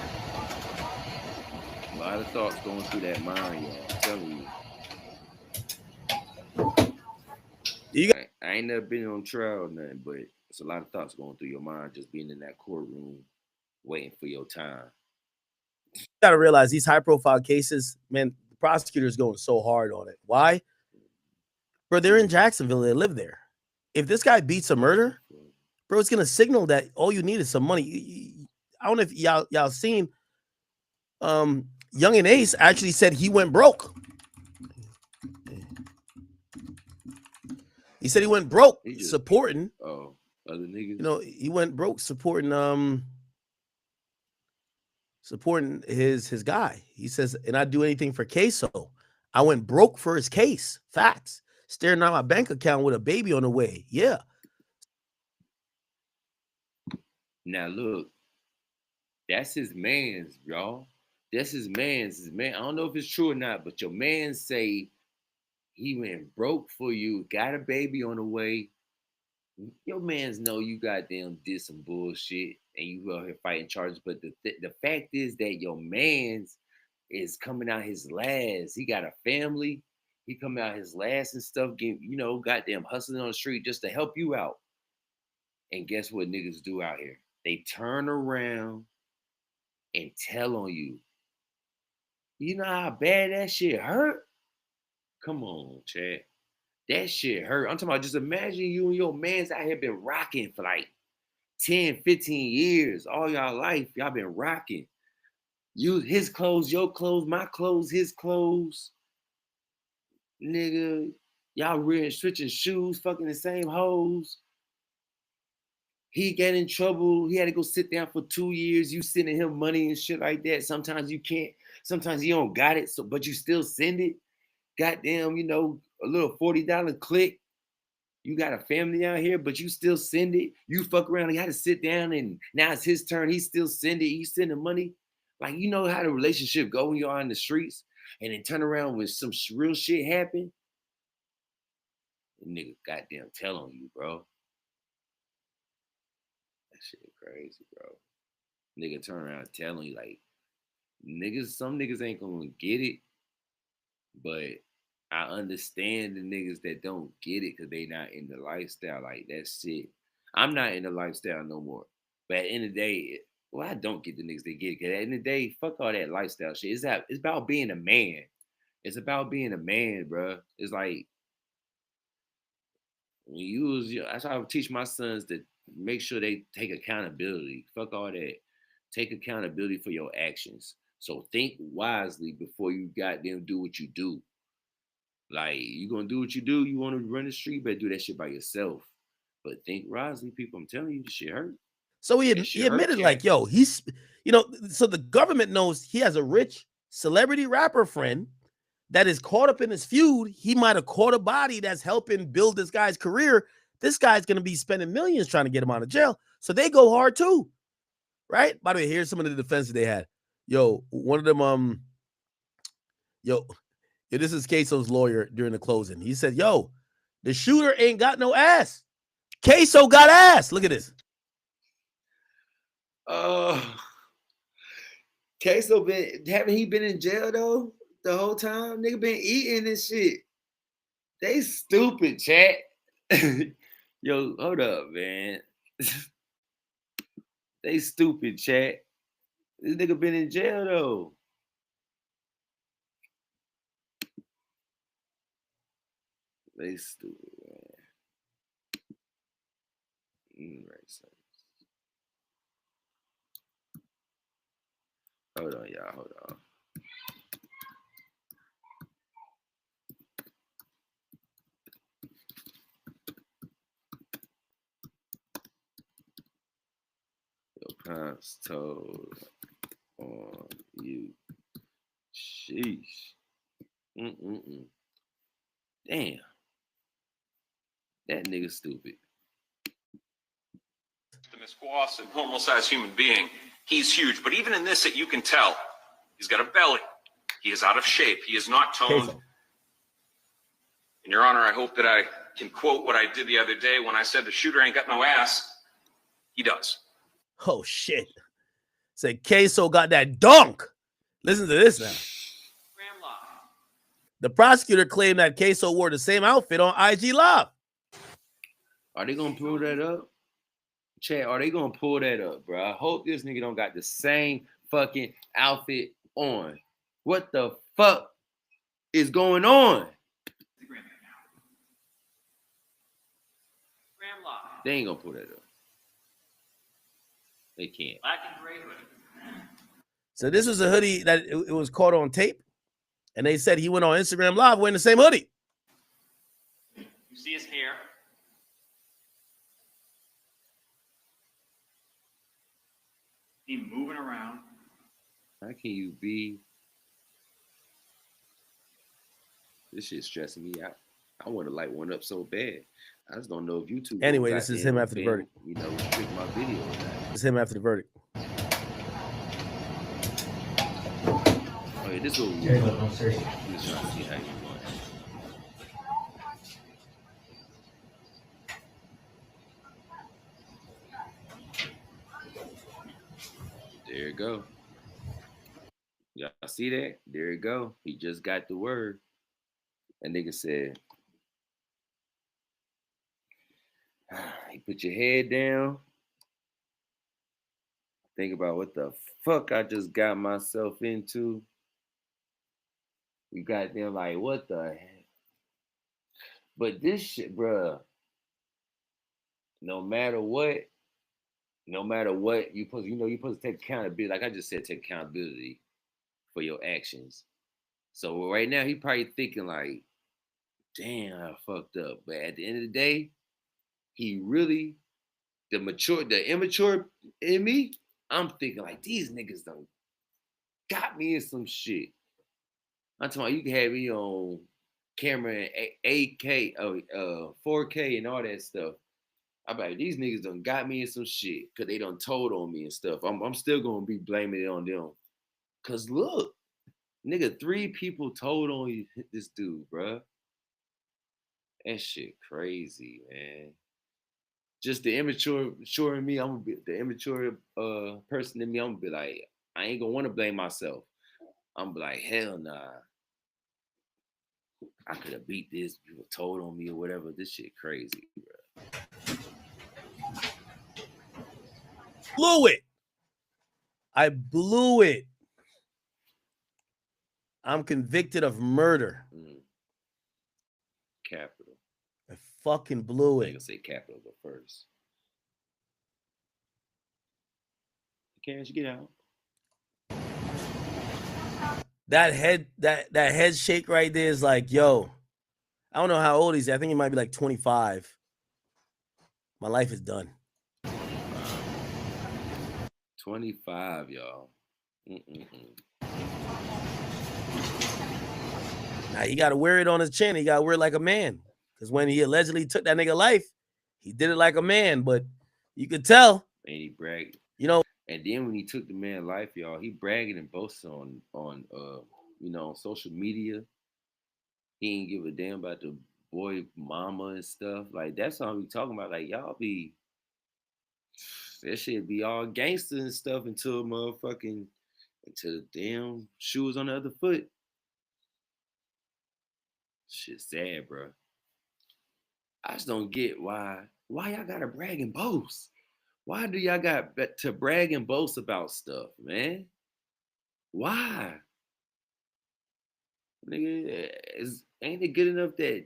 lot of thoughts going through that mind, y'all. I'm telling you. I ain't never been on trial or nothing, but it's a lot of thoughts going through your mind just being in that courtroom waiting for your time. You got to realize these high-profile cases, man, the prosecutor's going so hard on it. Why? Bro, they're in Jacksonville. They live there. If this guy beats a murder, bro, it's going to signal that all you need is some money. I don't know if y'all seen Young and Ace actually said he went broke. He said he went broke supporting. Oh, other niggas. You know, he went broke supporting his guy. He says, and I'd do anything for Ksoo. I went broke for his case. Facts. Staring at my bank account with a baby on the way. Yeah. Now look, that's his man's, y'all. That's his man's. His man. I don't know if it's true or not, but your man say he went broke for you, got a baby on the way. Your mans know you goddamn did some bullshit and you out here fighting charges. But the fact is that your mans is coming out his last. He got a family. He coming out his last and stuff, getting, goddamn hustling on the street just to help you out. And guess what niggas do out here? They turn around and tell on you. You know how bad that shit hurt? Come on, Chad. That shit hurt. I'm talking about just imagine you and your mans out here been rocking for like 10, 15 years. All y'all life, y'all been rocking. You, his clothes, your clothes, my clothes, his clothes. Nigga, y'all really switching shoes, fucking the same hoes. He got in trouble. He had to go sit down for 2 years. You sending him money and shit like that. Sometimes you can't. Sometimes you don't got it, but you still send it. Goddamn, a little $40 click. You got a family out here, but you still send it. You fuck around and got to sit down, and now it's his turn. He still send it. He sending money. Like, you know how the relationship go when you're in the streets, and then turn around when some real shit happen. The nigga goddamn tell on you, bro. That shit crazy, bro. Nigga turn around and tell on you, like, some niggas ain't gonna get it, but I understand the niggas that don't get it because they not in the lifestyle. Like, that's it. I'm not in the lifestyle no more. But at the end of the day, well, I don't get the niggas that get it. Because at the end of the day, fuck all that lifestyle shit. It's about being a man. It's about being a man, bro. It's like, when that's how I teach my sons to make sure they take accountability. Fuck all that. Take accountability for your actions. So think wisely before you goddamn do what you do. Like, you gonna do what you do. You want to run the street, better do that shit by yourself. But think wisely, people. I'm telling you, this shit hurt. So he admitted, like, yo, he's, so the government knows he has a rich celebrity rapper friend that is caught up in his feud. He might have caught a body that's helping build this guy's career. This guy's going to be spending millions trying to get him out of jail. So they go hard too, right? By the way, here's some of the defense they had. Yo, one of them, this is Ksoo's lawyer during the closing. He said, yo, the shooter ain't got no ass. Ksoo got ass. Look at this. Ksoo haven't he been in jail though the whole time? Nigga been eating this shit. They stupid, chat. Yo, hold up, man. They stupid, chat. This nigga been in jail though. They stupid, man. Right, so. Hold on, y'all. Hold on. Your parents told on you. Sheesh. Damn. That nigga stupid. The squash, a normal-sized human being. He's huge, but even in this, you can tell he's got a belly. He is out of shape. He is not toned. Ksoo. And Your Honor, I hope that I can quote what I did the other day when I said the shooter ain't got no ass. He does. Oh, shit. Said Ksoo got that dunk. Listen to this now. The prosecutor claimed that Ksoo wore the same outfit on IG Live. Are they gonna pull that up? Chad, are they gonna pull that up, bro? I hope this nigga don't got the same fucking outfit on. What the fuck is going on? They ain't gonna pull that up. They can't. Black and gray hoodie. So this was a hoodie that it was caught on tape, and they said he went on Instagram Live wearing the same hoodie. You see his hair. He moving around. How can you be? This shit's stressing me out. I want to light one up so bad. I just don't know if YouTube. Anyway, this is him after the verdict. You know, trick my video. This is him after the verdict. Oh yeah, this is what we just trying to see how you going. There you go. Y'all see that? There you go. He just got the word. That nigga said, you put your head down. Think about what the fuck I just got myself into. You got them like, what the heck? But this shit, bruh, no matter what, you supposed to take accountability. Like I just said, take accountability for your actions. So right now, he probably thinking like, damn, I fucked up. But at the end of the day, he really, the immature in me, I'm thinking like, these niggas done got me in some shit. I'm talking about you can have me on camera in 8K, 4K and all that stuff. I'm like, these niggas done got me in some shit because they done told on me and stuff. I'm still going to be blaming it on them. Because look, nigga, 3 people told on this dude, bruh. That shit crazy, man. Just the immature in me, I'm gonna be the immature person in me. I'm gonna be like, I ain't gonna want to blame myself. I'm gonna be like, hell nah. I could have beat this. People told on me or whatever. This shit crazy, bro. Blew it. I blew it. I'm convicted of murder. Capital. I fucking blew it. I ain't gonna say capital, but first. Cash, get out. That head shake right there is like, yo, I don't know how old he's. I think he might be like 25. My life is done. 25, y'all. Now he got to wear it on his chin. He got to wear it like a man. Because when he allegedly took that nigga life, he did it like a man. But you could tell. And he bragged. You know. And then when he took the man's life, y'all, he bragging and boasting on on social media. He ain't give a damn about the boy mama and stuff. Like that's all we talking about. Like y'all be that shit be all gangster and stuff until the damn shoe was on the other foot. Shit sad, bro. I just don't get why y'all gotta brag and boast. Why do y'all got to brag and boast about stuff, man? Why? Nigga, ain't it good enough that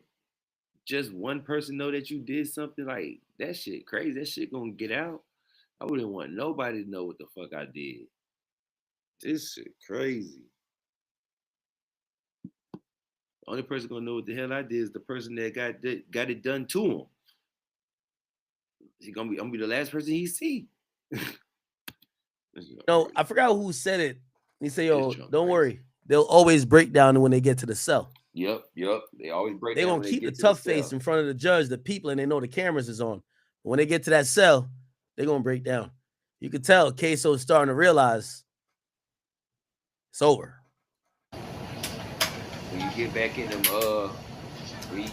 just one person know that you did something? Like that shit crazy. That shit gonna get out. I wouldn't want nobody to know what the fuck I did. This shit crazy. The only person gonna know what the hell I did is the person that got it done to him. I'm gonna be the last person he see. No, I forgot who said it. He said, "Yo, don't worry. They'll always break down when they get to the cell." Yep. They always break they down. They're gonna keep the tough face in front of the judge, the people, and they know the cameras is on. But when they get to that cell, they're gonna break down. You can tell Ksoo is starting to realize it's over. When you get back in them, when you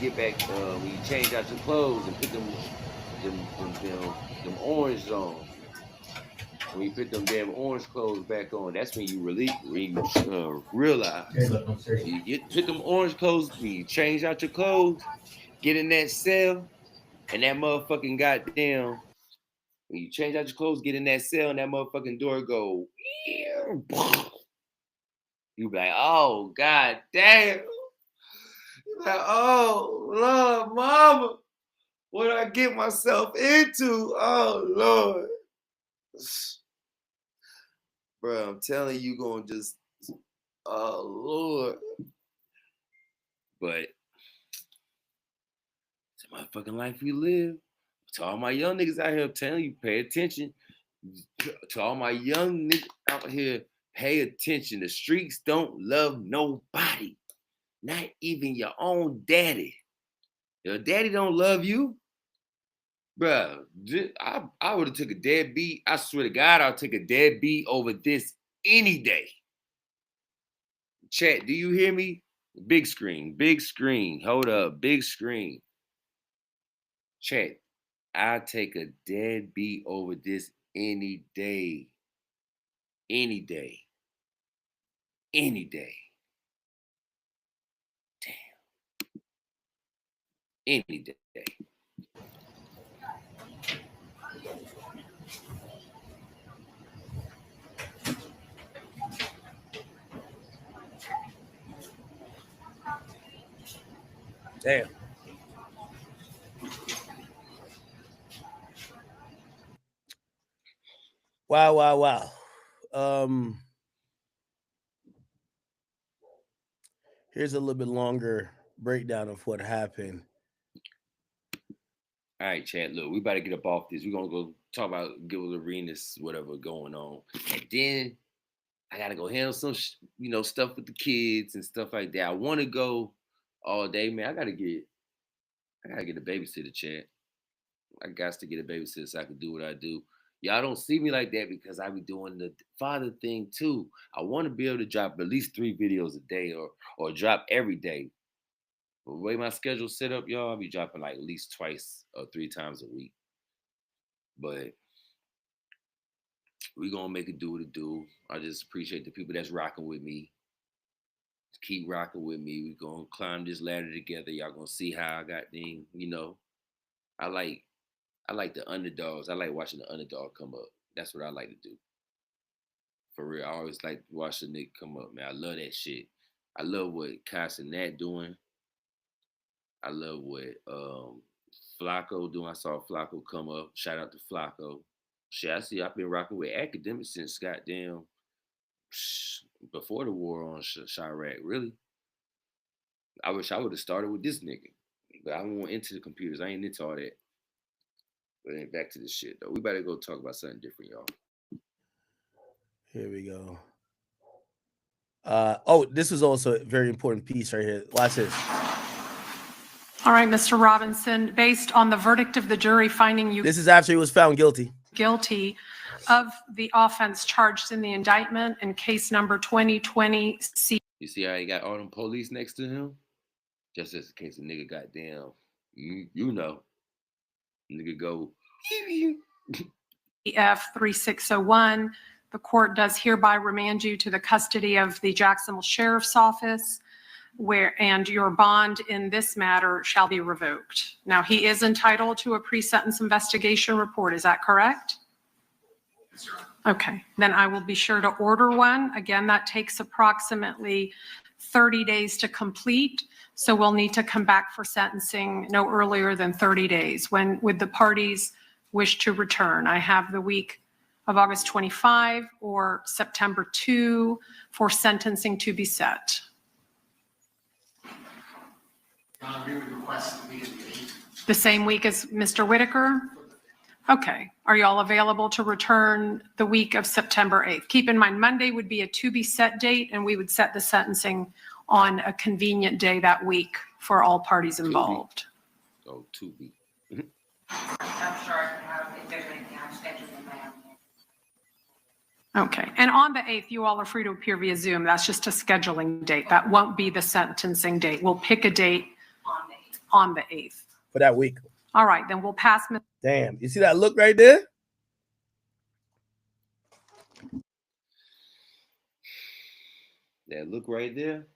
change out your clothes and put them orange on. When you put them damn orange clothes back on, that's when you realize. You put them orange clothes, when you change out your clothes, get in that cell, and that motherfucking goddamn, when you change out your clothes, get in that cell, and that motherfucking door go, you be like, oh, god damn. You be like, oh, Lord, mama, what did I get myself into? Oh, Lord. Bro, I'm telling you, gonna just, oh Lord. But it's my fucking life we live. To all my young niggas out here, I'm telling you, pay attention. To all my young niggas out here, pay attention. The streets don't love nobody. Not even your own daddy. Your daddy don't love you. Bro, I would have took a deadbeat. I swear to God, I'll take a deadbeat over this any day. Chat, do you hear me? Big screen. Hold up, big screen. Chat, I'll take a deadbeat over this any day. Any day. Any day. Damn. Any day. Damn. Wow. Here's a little bit longer breakdown of what happened. All right, Chad, look, we better get up off this. We're going to go talk about Gil Arenas, whatever going on. And then I got to go handle some, stuff with the kids and stuff like that. I want to go all day, man. I got to get a babysitter, Chad. I got to get a babysitter so I can do what I do. Y'all don't see me like that because I be doing the father thing too. I want to be able to drop at least 3 videos a day or drop every day. But the way my schedule's set up, y'all, I'll be dropping like at least 2 or 3 times a week. But we gonna make it do what it do. I just appreciate the people that's rocking with me. Keep rocking with me. We gonna climb this ladder together. Y'all gonna see how I got things, I like the underdogs. I like watching the underdog come up. That's what I like to do. For real. I always like to watch the nigga come up, man. I love that shit. I love what Ksoo and Nat doing. I love what Flacco doing. I saw Flacco come up. Shout out to Flacco. Shit, I see I've been rocking with academics since goddamn before the war on Chirac, really. I wish I would have started with this nigga. But I won't into the computers. I ain't into all that. But back to this shit though. We better go talk about something different, y'all. Here we go. This is also a very important piece right here. Watch this. All right, Mr. Robinson, based on the verdict of the jury finding you This is after he was found guilty. Guilty of the offense charged in the indictment in case number 2020 C. You see how he got all them police next to him? Just as in case a nigga goddamn, you know, nigga go. F 3601. The court does hereby remand you to the custody of the Jacksonville Sheriff's Office, and your bond in this matter shall be revoked. Now, he is entitled to a pre-sentence investigation report. Is that correct? Yes, Your Honor. Okay, then I will be sure to order one. Again, that takes approximately 30 days to complete. So we'll need to come back for sentencing no earlier than 30 days. When would the parties wish to return? I have the week of August 25 or September 2 for sentencing to be set. We would request the week of the 8th. The same week as Mr. Whitaker? Okay. Are you all available to return the week of September 8th? Keep in mind, Monday would be a to be set date, and we would set the sentencing on a convenient day that week for all parties involved. Oh, 2 weeks. I'm sorry, if there's anything I'm scheduling now. Okay. And on the 8th, you all are free to appear via Zoom. That's just a scheduling date. That won't be the sentencing date. We'll pick a date on the 8th. For that week. All right. Then we'll pass. Damn. You see that look right there? That look right there.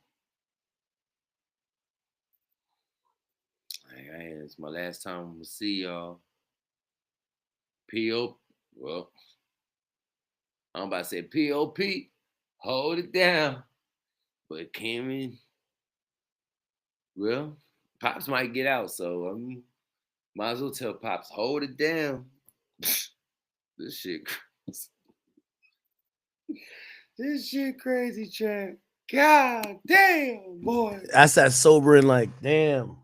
It's my last time I'm gonna see y'all. P.O. Well, I'm about to say P.O.P. Hold it down. But Cameron, well, Pops might get out, so might as well tell Pops, hold it down. This shit crazy. This shit crazy, Chad. God damn, boy. That's that sobering, like, damn.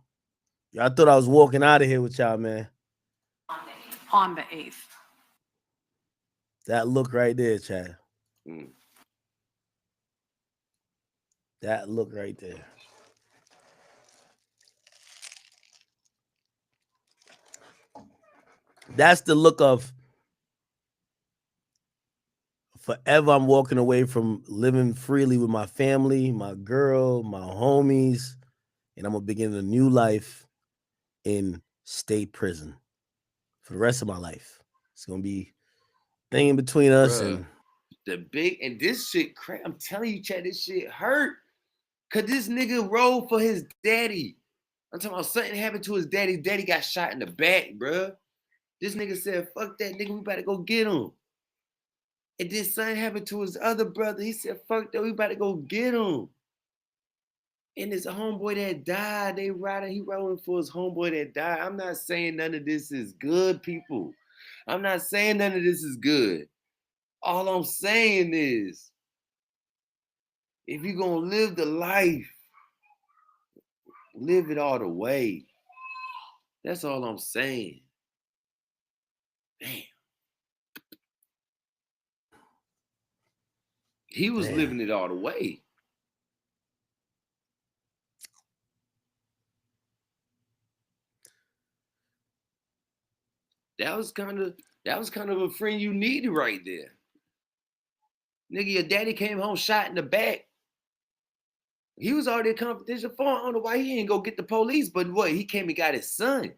I thought I was walking out of here with y'all, man. On the 8th. That look right there, Chad. Mm. That look right there. That's the look of forever I'm walking away from living freely with my family, my girl, my homies, and I'm going to begin a new life in state prison for the rest of my life. It's going to be a thing in between us. Bruh, and this shit, I'm telling you, Chad, this shit hurt. Because this nigga rolled for his daddy. I'm talking about something happened to his daddy. Daddy got shot in the back, bruh. This nigga said, fuck that nigga, we better go get him. And then something happened to his other brother. He said, fuck that, we better go get him. And his homeboy that died, he rolling for his homeboy that died. I'm not saying none of this is good, people. I'm not saying none of this is good. All I'm saying is, if you're going to live the life, live it all the way. That's all I'm saying. Damn. He was living it all the way. That was kind of a friend you needed right there. Nigga, your daddy came home shot in the back. He was already a confidential informant. I don't know why he didn't go get the police, but what? He came and got his son.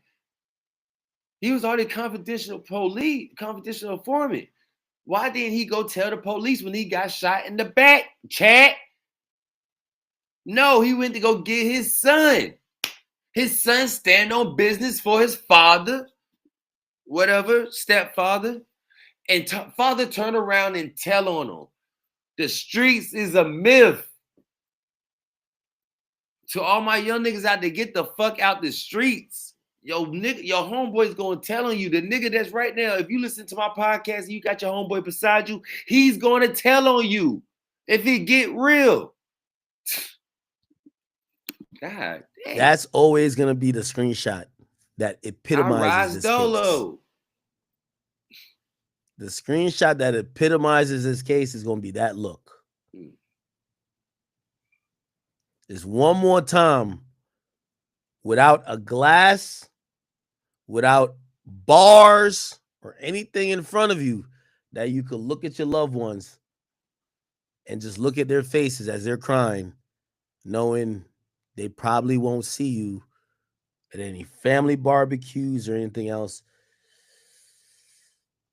He was already confidential informant. Why didn't he go tell the police when he got shot in the back, Chad? No, he went to go get his son. His son stand on business for his father, whatever, stepfather, and father turn around and tell on him. The streets is a myth. To all my young niggas out there, get the fuck out the streets. Yo, nigga, your homeboy's gonna tell on you. The nigga that's right now, if you listen to my podcast and you got your homeboy beside you, he's gonna tell on you if it get real. God damn. That's always gonna be the screenshot that epitomizes this case. Dolo. The screenshot that epitomizes this case is gonna be that look. Just one more time, without a glass, without bars or anything in front of you, that you could look at your loved ones and just look at their faces as they're crying, knowing they probably won't see you at any family barbecues or anything else.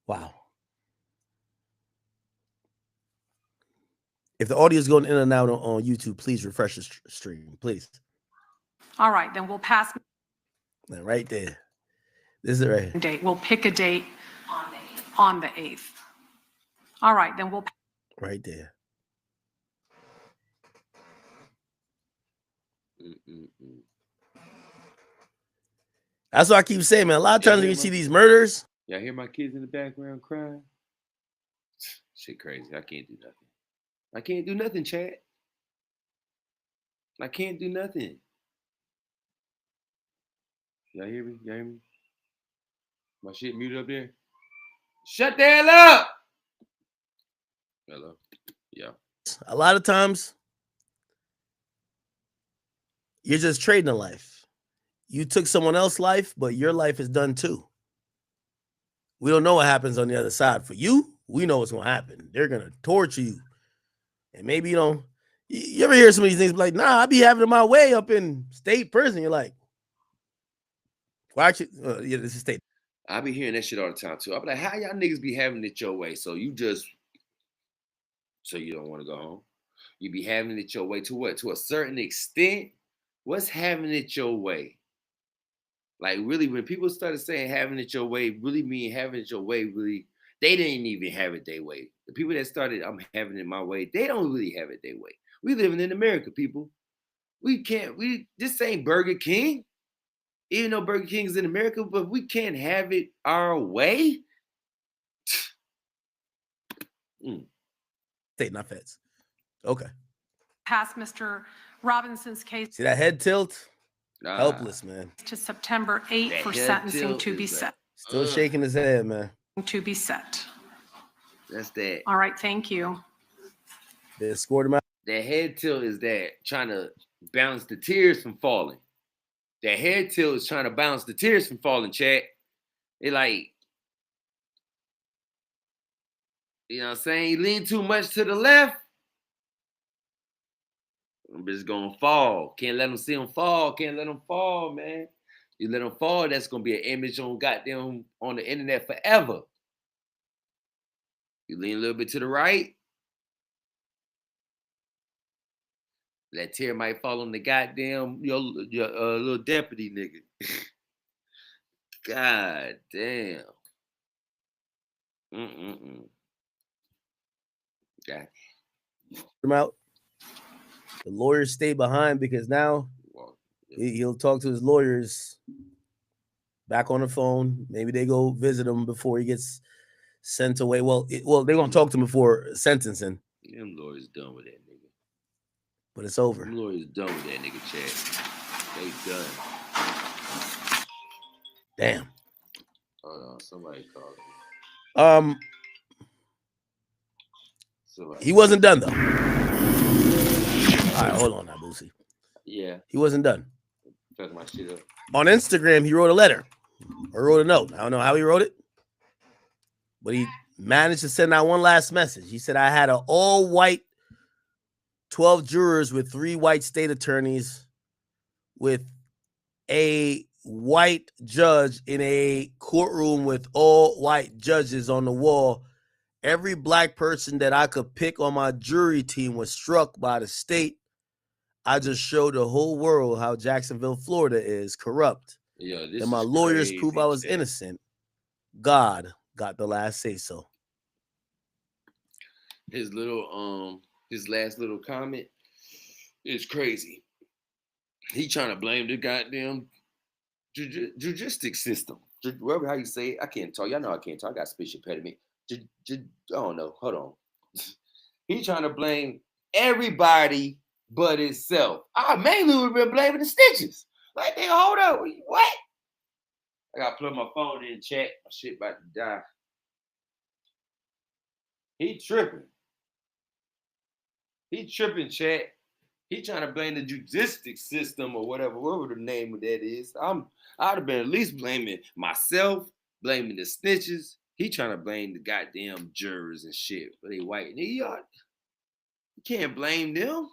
Wow. If the audio is going in and out on YouTube, please refresh the stream, please. All right, then we'll pass. Right there. This is it right here. Date. We'll pick a date on the 8th. All right, then we'll. Right there. That's what I keep saying, man. A lot of times when you see these murders. Y'all hear my kids in the background crying? Shit crazy. I can't do nothing. I can't do nothing, Chad. I can't do nothing. Y'all hear me? Y'all hear me? My shit muted up there? Shut the hell up! Hello? Yeah. A lot of times, you're just trading a life. You took someone else's life, but your life is done too. We don't know what happens on the other side. For you, we know what's going to happen. They're going to torture you. And maybe, you know, you ever hear some of these things like, nah, I be having it my way up in state prison. You're like, why aren't you? Yeah, this is state. I be hearing that shit all the time too. I be like, how y'all niggas be having it your way? So you don't want to go home? You be having it your way to what? To a certain extent? What's having it your way? Like really, when people started saying having it your way, really mean having it your way, really, they didn't even have it their way. The people that started, I'm having it my way, they don't really have it their way. We living in America, people. This ain't Burger King. Even though Burger King is in America, but we can't have it our way. State, not feds. Okay. Pass Mr. Robinson's case. See that head tilt? Helpless, man. To September 8th for sentencing to be set. Still shaking his head, man. To be set. That's that. All right, thank you. They escorted him out. That head tilt is that trying to balance the tears from falling. That head tilt is trying to balance the tears from falling, chat. It like, you know what I'm saying? You lean too much to the left, I'm just gonna fall. Can't let them see them fall. Can't let them fall, man. You let them fall, that's gonna be an image on goddamn on the internet forever. You lean a little bit to the right, that tear might fall on the goddamn your little deputy nigga. God damn. God. Him out. The lawyers stay behind because now he'll talk to his lawyers back on the phone. Maybe they go visit him before he gets sent away. Well, they're gonna talk to him before sentencing. Them lawyers done with that nigga. But it's over. Them lawyers done with that nigga, Chad. They done. Damn. Hold on, somebody called me. He wasn't done though. All right, hold on now, Boosie. Yeah. He wasn't done. Fuck my shit up. On Instagram, he wrote a letter or wrote a note. I don't know how he wrote it, but he managed to send out one last message. He said, I had an all-white 12 jurors with 3 white state attorneys with a white judge in a courtroom with all white judges on the wall. Every black person that I could pick on my jury team was struck by the state. I just showed the whole world how Jacksonville, Florida is corrupt. Yo, and my lawyers prove I was innocent. God got the last say so. His last little comment is crazy. He trying to blame the goddamn judicial system. Whatever how you say it. I can't talk. Y'all know I can't talk. I got speech impediment. I don't know. Hold on. He trying to blame everybody but itself. I mainly would have been blaming the snitches. Like, nigga, hold up. What? I got to plug my phone in chat. My shit about to die. He tripping. He tripping, chat. He trying to blame the judicial system or whatever the name of that is. I'd have been at least blaming myself, blaming the snitches. He trying to blame the goddamn jurors and shit. But they white. You can't blame them.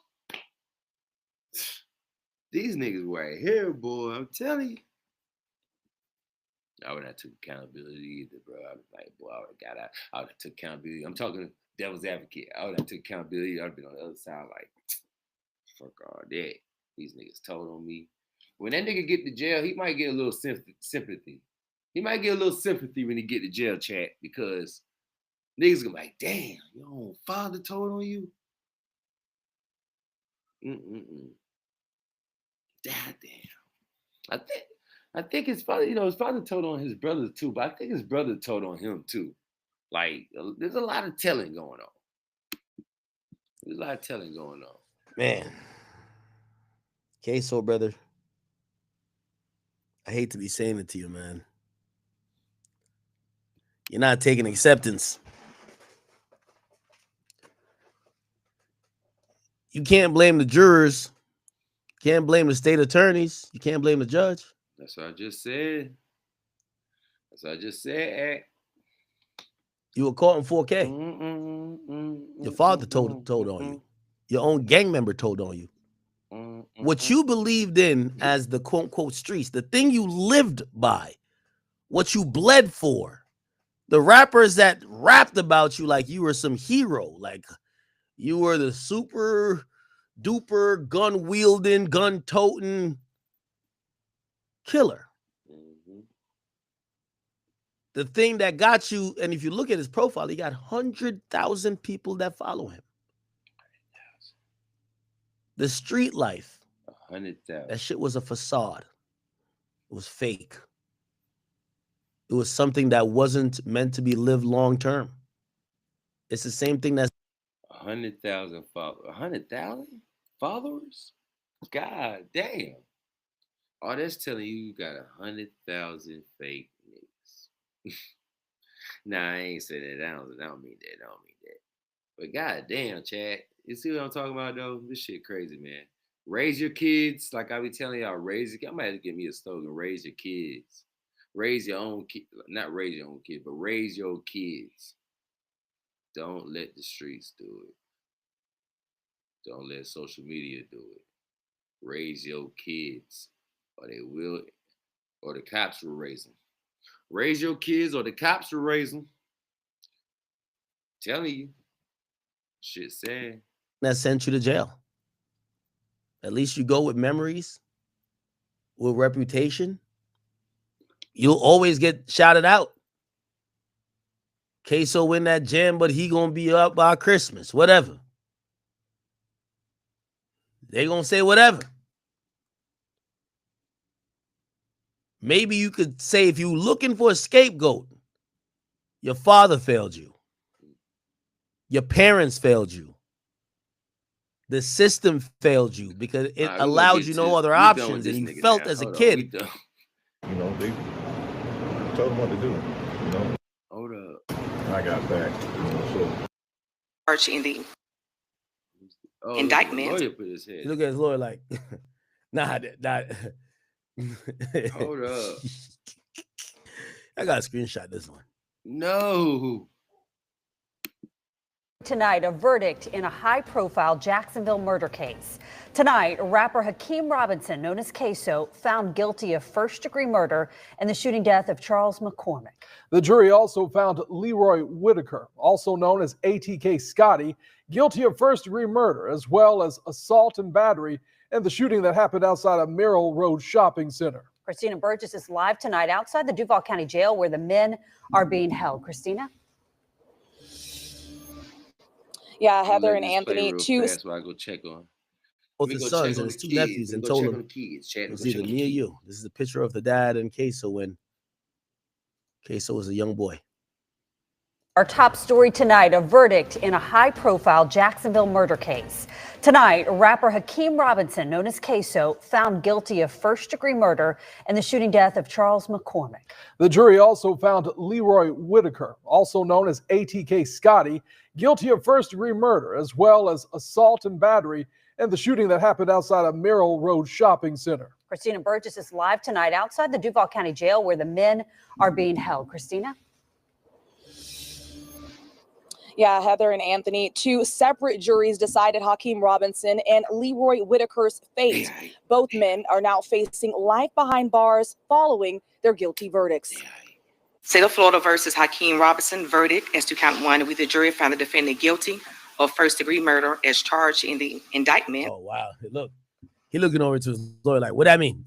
These niggas right here, boy. I'm telling you. I would have took accountability either, bro. I was like, boy, I would have got out. I would have took accountability. I'm talking devil's advocate. I would have took accountability. I would have been on the other side like, fuck all that. These niggas told on me. When that nigga get to jail, he might get a little sympathy. He might get a little sympathy when he get to jail, chat, because niggas gonna be like, damn, your own father told on you? Damn. I think his father, his father told on his brother too, but I think his brother told on him too. Like, there's a lot of telling going on. There's a lot of telling going on. Man. Ksoo, brother. I hate to be saying it to you, man. You're not taking acceptance. You can't blame the jurors. You can't blame the state attorneys. You can't blame the judge. That's what I just said. Act. You were caught in 4K. Your father told on you. Your own gang member told on you. What you believed in as the quote-unquote streets, the thing you lived by, what you bled for, the rappers that rapped about you like you were some hero, like you were the super duper gun-wielding, gun-toting killer. The thing that got you, and if you look at his profile, he got 100,000 people that follow him. The street life, 100,000. that shit was a facade. It was fake. It was something that wasn't meant to be lived long term. It's the same thing that's 100,000 followers. 100,000 followers? God damn. Oh, that's telling you got 100,000 fake niggas. Nah, I ain't saying that. I don't mean that. But god damn, Chad. You see what I'm talking about, though? This shit crazy, man. Raise your kids. Like I be telling y'all, raise your kids. I might have to give me a slogan. Raise your kids. Raise your own kids. Not raise your own kids, but raise your kids. Don't let the streets do it. Don't let social media do it. Raise your kids, or they will, or the cops will raise them. Raise your kids, or the cops will raise them. Telling you, shit sad. that sent you to jail. At least you go with memories, with reputation. You'll always get shouted out. Ksoo win that jam, but he gonna be up by Christmas, whatever. They gonna say whatever. Maybe you could say, if you're looking for a scapegoat, your father failed you. Your parents failed you. The system failed you because it allowed you no other options, and you felt as a kid. They told them what to do. Hold up. I got back. Charged in the indictment. Lawyer put his head. Look at his lawyer like, not. Hold up. I gotta screenshot this one. No. Tonight, a verdict in a high-profile Jacksonville murder case. Tonight, rapper Hakeem Robinson, known as Ksoo, found guilty of first-degree murder in the shooting death of Charles McCormick. The jury also found Leroy Whitaker, also known as ATK Scotty, guilty of first-degree murder, as well as assault and battery in the shooting that happened outside of Merrill Road Shopping Center. Christina Burgess is live tonight outside the Duval County Jail where the men are being held. Christina? Yeah, Heather and Anthony, two. That's why I go check on. Both his sons and his two nephews, and told him it was either me or you. This is a picture of the dad and Ksoo when Ksoo was a young boy. Our top story tonight, a verdict in a high-profile Jacksonville murder case. Tonight, rapper Hakeem Robinson, known as Ksoo, found guilty of first-degree murder in the shooting death of Charles McCormick. The jury also found Leroy Whitaker, also known as ATK Scotty, guilty of first-degree murder, as well as assault and battery in the shooting that happened outside a Merrill Road shopping center. Christina Burgess is live tonight outside the Duval County Jail where the men are being held. Christina? Yeah, Heather and Anthony, two separate juries decided Hakeem Robinson and Leroy Whitaker's fate. Both men are now facing life behind bars following their guilty verdicts. State of Florida versus Hakeem Robinson verdict as to count one, with the jury found the defendant guilty of first-degree murder as charged in the indictment. Oh, wow. Look, he looking over to his lawyer like, what that mean?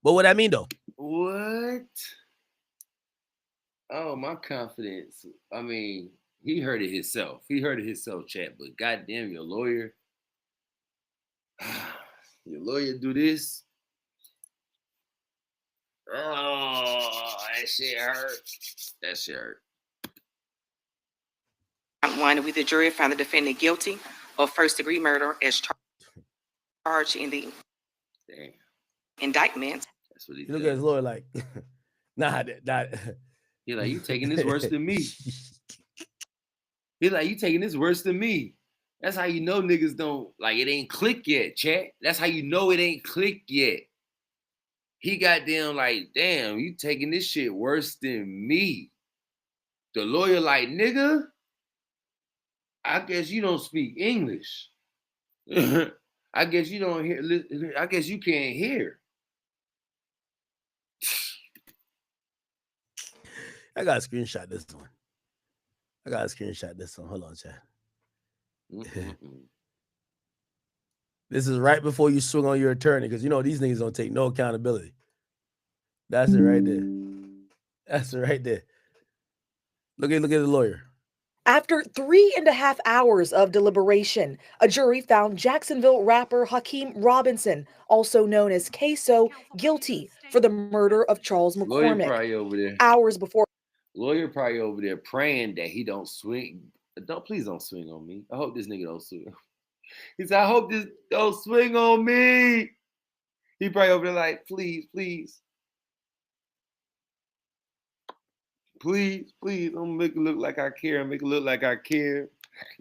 But what that mean, though? What? Oh, my confidence. I mean, he heard it himself. He heard it himself, chat. But goddamn, your lawyer. Your lawyer do this. Oh, that shit hurt. That shit hurt. One, with the jury found the defendant guilty of first-degree murder as charged in the indictment. That's what he look at his lawyer like, nah. He like, you taking this worse than me. He like, you taking this worse than me. That's how you know niggas don't, like, it ain't click yet, chat. That's how you know it ain't click yet. He got them like, damn, you taking this shit worse than me. The lawyer like, nigga, I guess you don't speak English. I guess you don't hear, I guess you can't hear. I got to screenshot this one. Hold on, chat. This is right before you swing on your attorney, because you know these niggas don't take no accountability. That's it right there. Look at the lawyer. After 3.5 hours of deliberation, a jury found Jacksonville rapper Hakeem Robinson, also known as Ksoo, guilty for the murder of Charles McCormick. Lawyer probably over there. Hours before. Lawyer probably over there praying that he don't swing. Please don't swing on me. I hope this nigga don't swing. He said, I hope this don't swing on me. He probably over there like, please, don't make it look like I care. Let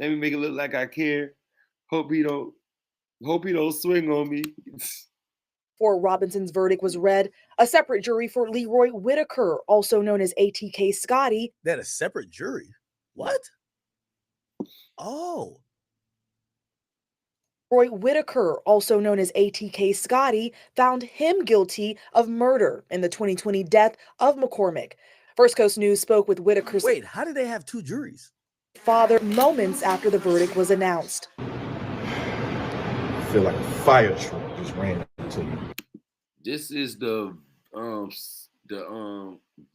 me make it look like I care. Hope he don't swing on me. Before Robinson's verdict was read, a separate jury for Leroy Whitaker, also known as ATK Scotty. That a separate jury? What? Oh. Leroy Whitaker, also known as ATK Scotty, found him guilty of murder in the 2020 death of McCormick. First Coast News spoke with Whitaker's Wait, how did they have two juries? Father moments after the verdict was announced. I feel like a fire truck just ran into me. This is the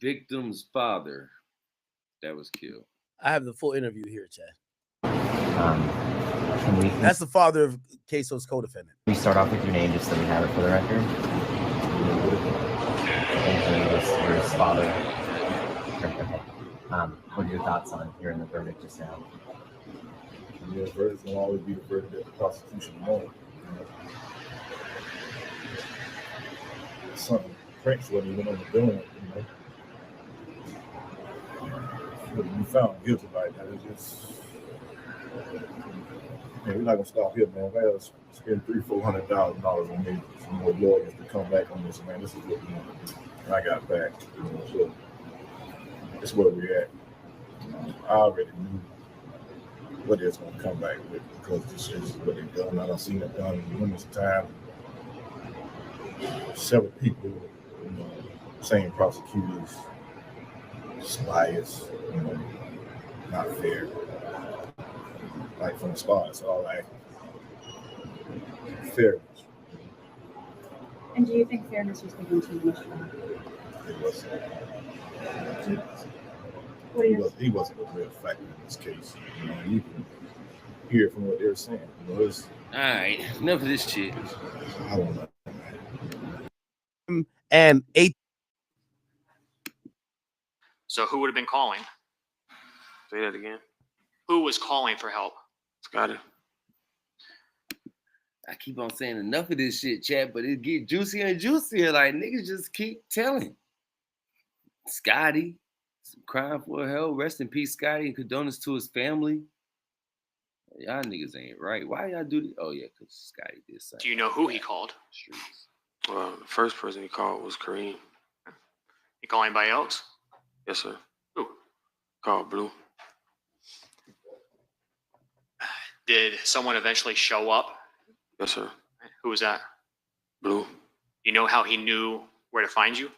victim's father that was killed. I have the full interview here, Chad. That's the father of Ksoo's co-defendant. We start off with your name just so we have it for the record. And your father. Okay. What are your thoughts on hearing the verdict just now? Yeah, the verdict will always be the verdict that the prosecution wants. Something Prince wasn't even on the doing, You found guilty like that. It's just, we're not gonna stop here, man. We gotta spend $300,000-$400,000 on me, some more lawyers to come back on this, man. This is what we want to do. And I got back, so that's where we're at. I already knew what it's gonna come back with because this is what they've done. I done seen it done numerous times. Several people, same prosecutors, just biased, not fair. Like from the start, it's all like fairness. And do you think fairness was given too much time? It wasn't. He wasn't a real factor in this case. You can hear from what they're saying. It's, all right, enough of this shit. I don't know. And So who would have been calling? Say that again. Who was calling for help? Scotty. I keep on saying enough of this shit, chat, but it get juicier and juicier. Like, niggas just keep telling. Scotty, crying for help. Rest in peace, Scotty, and condolences to his family. Y'all niggas ain't right. Why y'all do this? Oh, yeah, because Scotty did say. Do you know who he called? Streets. Well, the first person he called was Kareem. You call anybody else? Yes, sir. Who? Called Blue. Did someone eventually show up? Yes, sir. Who was that? Blue. You know how he knew where to find you?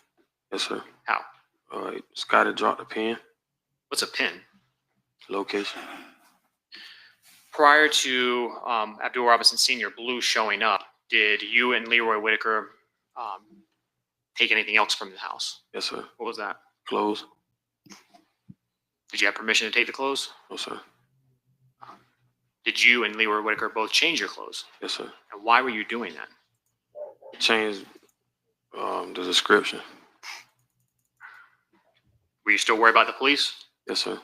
Yes, sir. How? Scotty dropped a pin. What's a pin? Location. Prior to Abdul Robinson Sr., Blue showing up, did you and Leroy Whitaker take anything else from the house? Yes, sir. What was that? Clothes. Did you have permission to take the clothes? No, sir. Did you and Leroy Whitaker both change your clothes? Yes, sir. And why were you doing that? Changed the description. Were you still worried about the police? Yes, sir.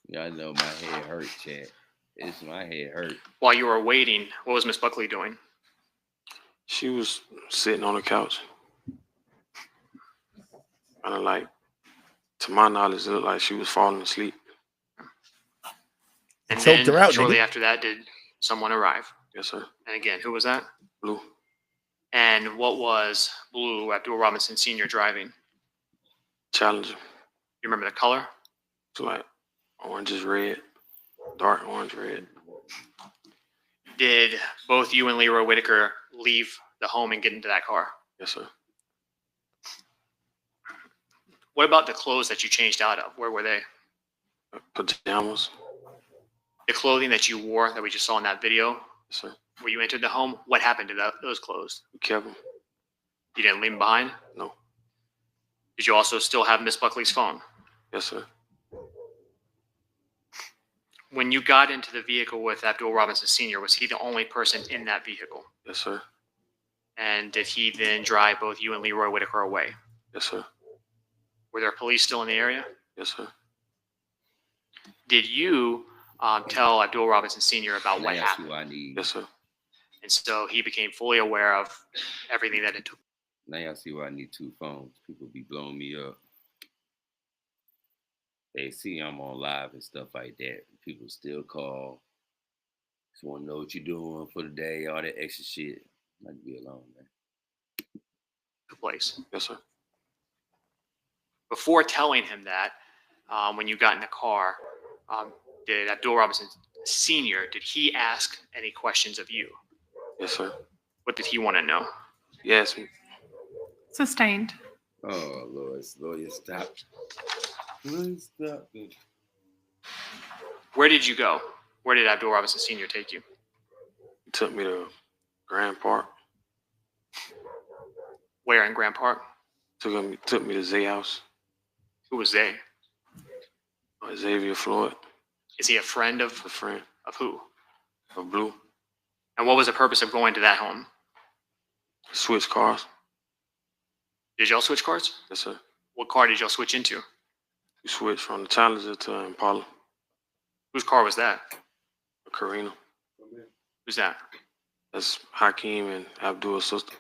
Y'all know my head hurt, chat. My head hurt. While you were waiting, what was Miss Buckley doing? She was sitting on the couch. Kind of like, to my knowledge, it looked like she was falling asleep. And choked then her out, shortly nigga. after that, did someone arrive? Yes, sir. And again, who was that? Blue. And what was Blue Abdul Robinson Sr. driving? Challenger. You remember the color? It's like orange is red, dark orange red. Did both you and Leroy Whitaker leave the home and get into that car? Yes, sir. What about the clothes that you changed out of? Where were they? Pajamas. The clothing that you wore that we just saw in that video, Yes, sir. where you entered the home, what happened to those clothes? We kept them. You didn't leave them behind? No. Did you also still have Miss Buckley's phone? Yes, sir. When you got into the vehicle with Abdul Robinson Sr., was he the only person in that vehicle? Yes, sir. And did he then drive both you and Leroy Whitaker away? Yes, sir. Were there police still in the area? Yes, sir. Did you tell Abdul Robinson Sr. about what That's happened? who I need. Yes, sir. And so he became fully aware of everything that it took. Now y'all see why I need 2 phones. People be blowing me up. They see I'm on live and stuff like that. People still call. Just want to know what you're doing for the day, all that extra shit. I like to be alone, man. The place. Yes, sir. Before telling him that, when you got in the car, did Abdul Robinson Sr., did he ask any questions of you? Yes, sir. What did he want to know? He asked me. Sustained. Oh, Lord, stop. Please stop. Where did you go? Where did Abdul Robinson Sr. take you? He took me to Grand Park. Where in Grand Park? Took me to Zay House. Who was they? Xavier Floyd. Is he a friend of A friend who? of Blue. And what was the purpose of going to that home? Switch cars. Did y'all switch cars? Yes, sir. What car did y'all switch into? We switched from the Challenger to Impala. Whose car was that? A Carina. Who's that? That's Hakeem and Abdul's sister.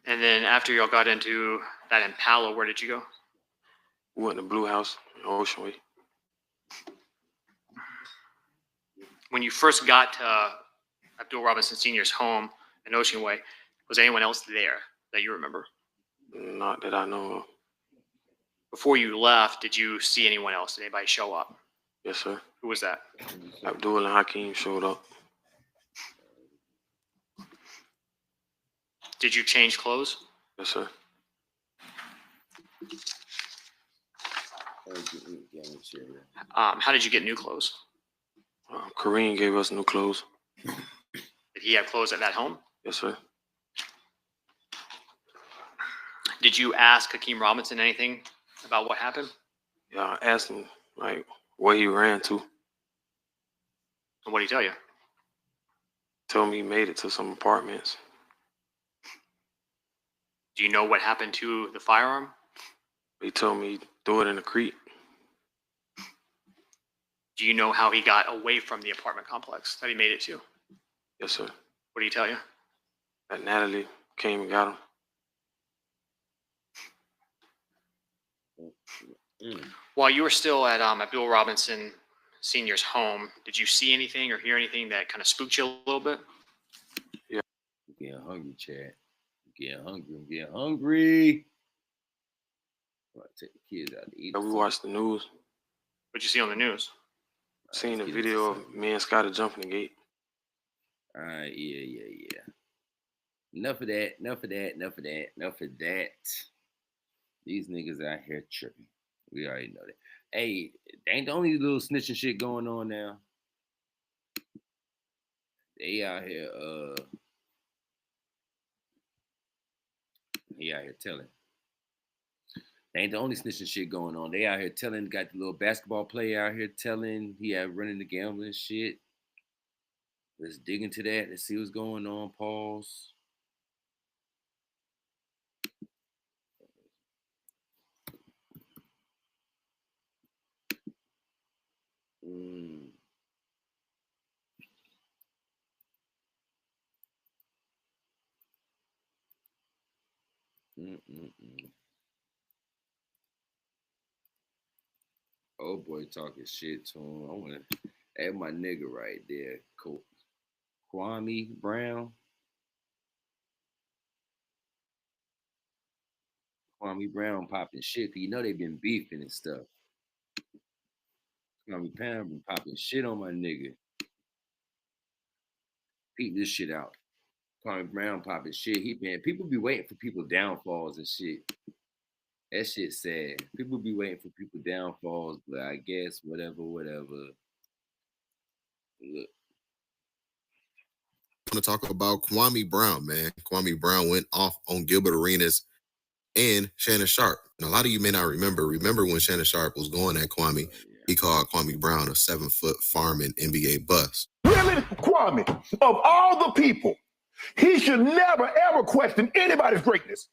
And then after y'all got into that Impala, where did you go? We went to Blue House in Ocean Way. When you first got to Abdul Robinson Sr.'s home in Ocean Way, was anyone else there that you remember? Not that I know of. Before you left, did you see anyone else? Did anybody show up? Yes, sir. Who was that? Abdul and Hakeem showed up. Did you change clothes? Yes, sir. How did you get new clothes? Kareem gave us new clothes. Did he have clothes at that home? Yes, sir. Did you ask Hakeem Robinson anything about what happened? Yeah, I asked him, like, where he ran to. And what did he tell you? Told me he made it to some apartments. Do you know what happened to the firearm? He told me throw it in the creek. Do you know how he got away from the apartment complex that he made it to? Yes, sir. What did he tell you? That Natalie came and got him. While you were still at Bill Robinson Sr.'s home, did you see anything or hear anything that kind of spooked you a little bit? Yeah. I'm getting hungry, Chad. I'm getting hungry. I'm getting hungry. I'm about to take the kids out to eat. We watched the news. What'd you see on the news? Seen a video of me and Scotty jumping the gate. All right, yeah. Enough of that. These niggas out here tripping. We already know that. Hey, ain't the only little snitching shit going on now. They out here, he out here telling. They ain't the only snitching shit going on. They out here telling, got the little basketball player out here telling, he out running the gambling shit. Let's dig into that. Let's see what's going on. Pause. Oh boy, talking shit to him. I want to add my nigga right there. Cool. Kwame Brown. Kwame Brown popping shit. Cause you know they been beefing and stuff. Kwame Brown been popping shit on my nigga. Peep this shit out. Kwame Brown popping shit. People be waiting for people downfalls and shit. That shit sad. People be waiting for people downfalls, but I guess whatever. Look. I want to talk about Kwame Brown, man. Kwame Brown went off on Gilbert Arenas and Shannon Sharp. And a lot of you may not remember when Shannon Sharp was going at Kwame, he called Kwame Brown a 7-foot farming NBA bust. Really, Kwame, of all the people, he should never, ever question anybody's greatness.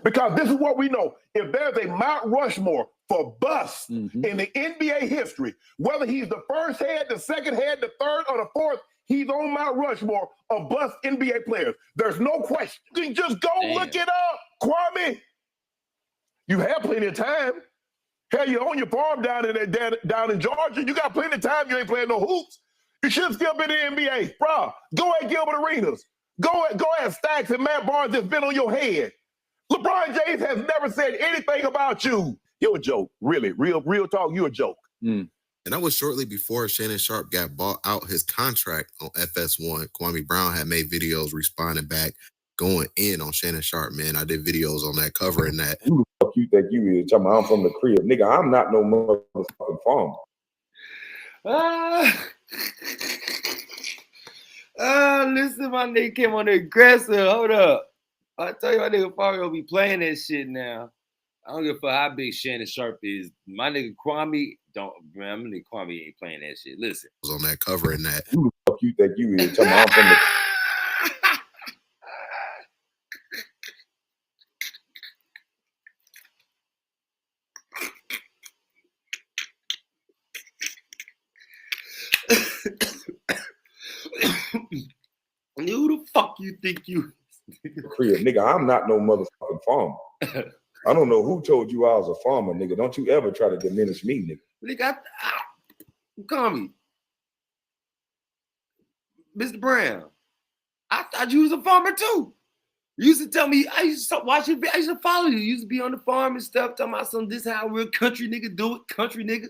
Because this is what we know. If there's a Mount Rushmore for busts in the NBA history, whether he's the first head, the second head, the third, or the fourth, he's on Mount Rushmore of bust NBA players. There's no question. You can just go look it up, Kwame. You have plenty of time. Hell, you own your farm down in Georgia. You got plenty of time. You ain't playing no hoops. You should still be in the NBA. Bro, go at Gilbert Arenas. Go at Stacks and Matt Barnes that's been on your head. LeBron James has never said anything about you. You're a joke. Really. Real talk, you're a joke. And that was shortly before Shannon Sharp got bought out his contract on FS1. Kwame Brown had made videos responding back, going in on Shannon Sharp, man. I did videos on that, covering that. Who the fuck you think you is? Talking about I'm from the crib. Nigga, I'm not no motherfucking farmer. Listen, my nigga came on the aggressive. Hold up. I tell you, my nigga Fario be playing that shit now. I don't give a fuck how big Shannon Sharp is. My nigga Kwame, my nigga Kwame ain't playing that shit. Listen. I was on that, covering that. Who the fuck you think you is? Talking about I'm from the Who the fuck you think you crib. Nigga, I'm not no motherfucking farmer. I don't know who told you I was a farmer, nigga. Don't you ever try to diminish me, nigga. Nigga, call me. Mr. Brown, I thought you was a farmer too. You used to tell me, I used to watch your I used to follow you. You used to be on the farm and stuff, talking about some, this how real country nigga do it. Country nigga.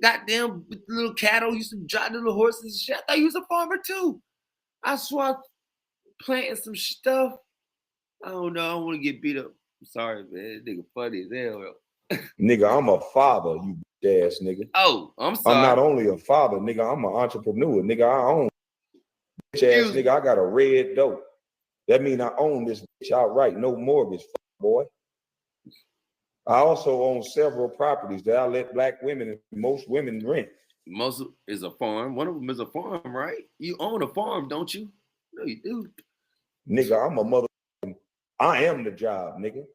Goddamn little cattle, used to drive the little horses and shit. I thought you was a farmer too. I swear, planting some stuff. I don't know. I don't want to get beat up. I'm sorry, man. That nigga funny as hell. Nigga, I'm a father, you bitch ass nigga. Oh, I'm sorry. I'm not only a father, nigga. I'm an entrepreneur, nigga. I own bitch ass nigga. I got a red dope. That mean I own this bitch outright. No mortgage, boy. I also own several properties that I let black women and most women rent. Most is a farm. One of them is a farm, right? You own a farm, don't you? No, you do. Nigga, I'm a mother. I am the job, nigga.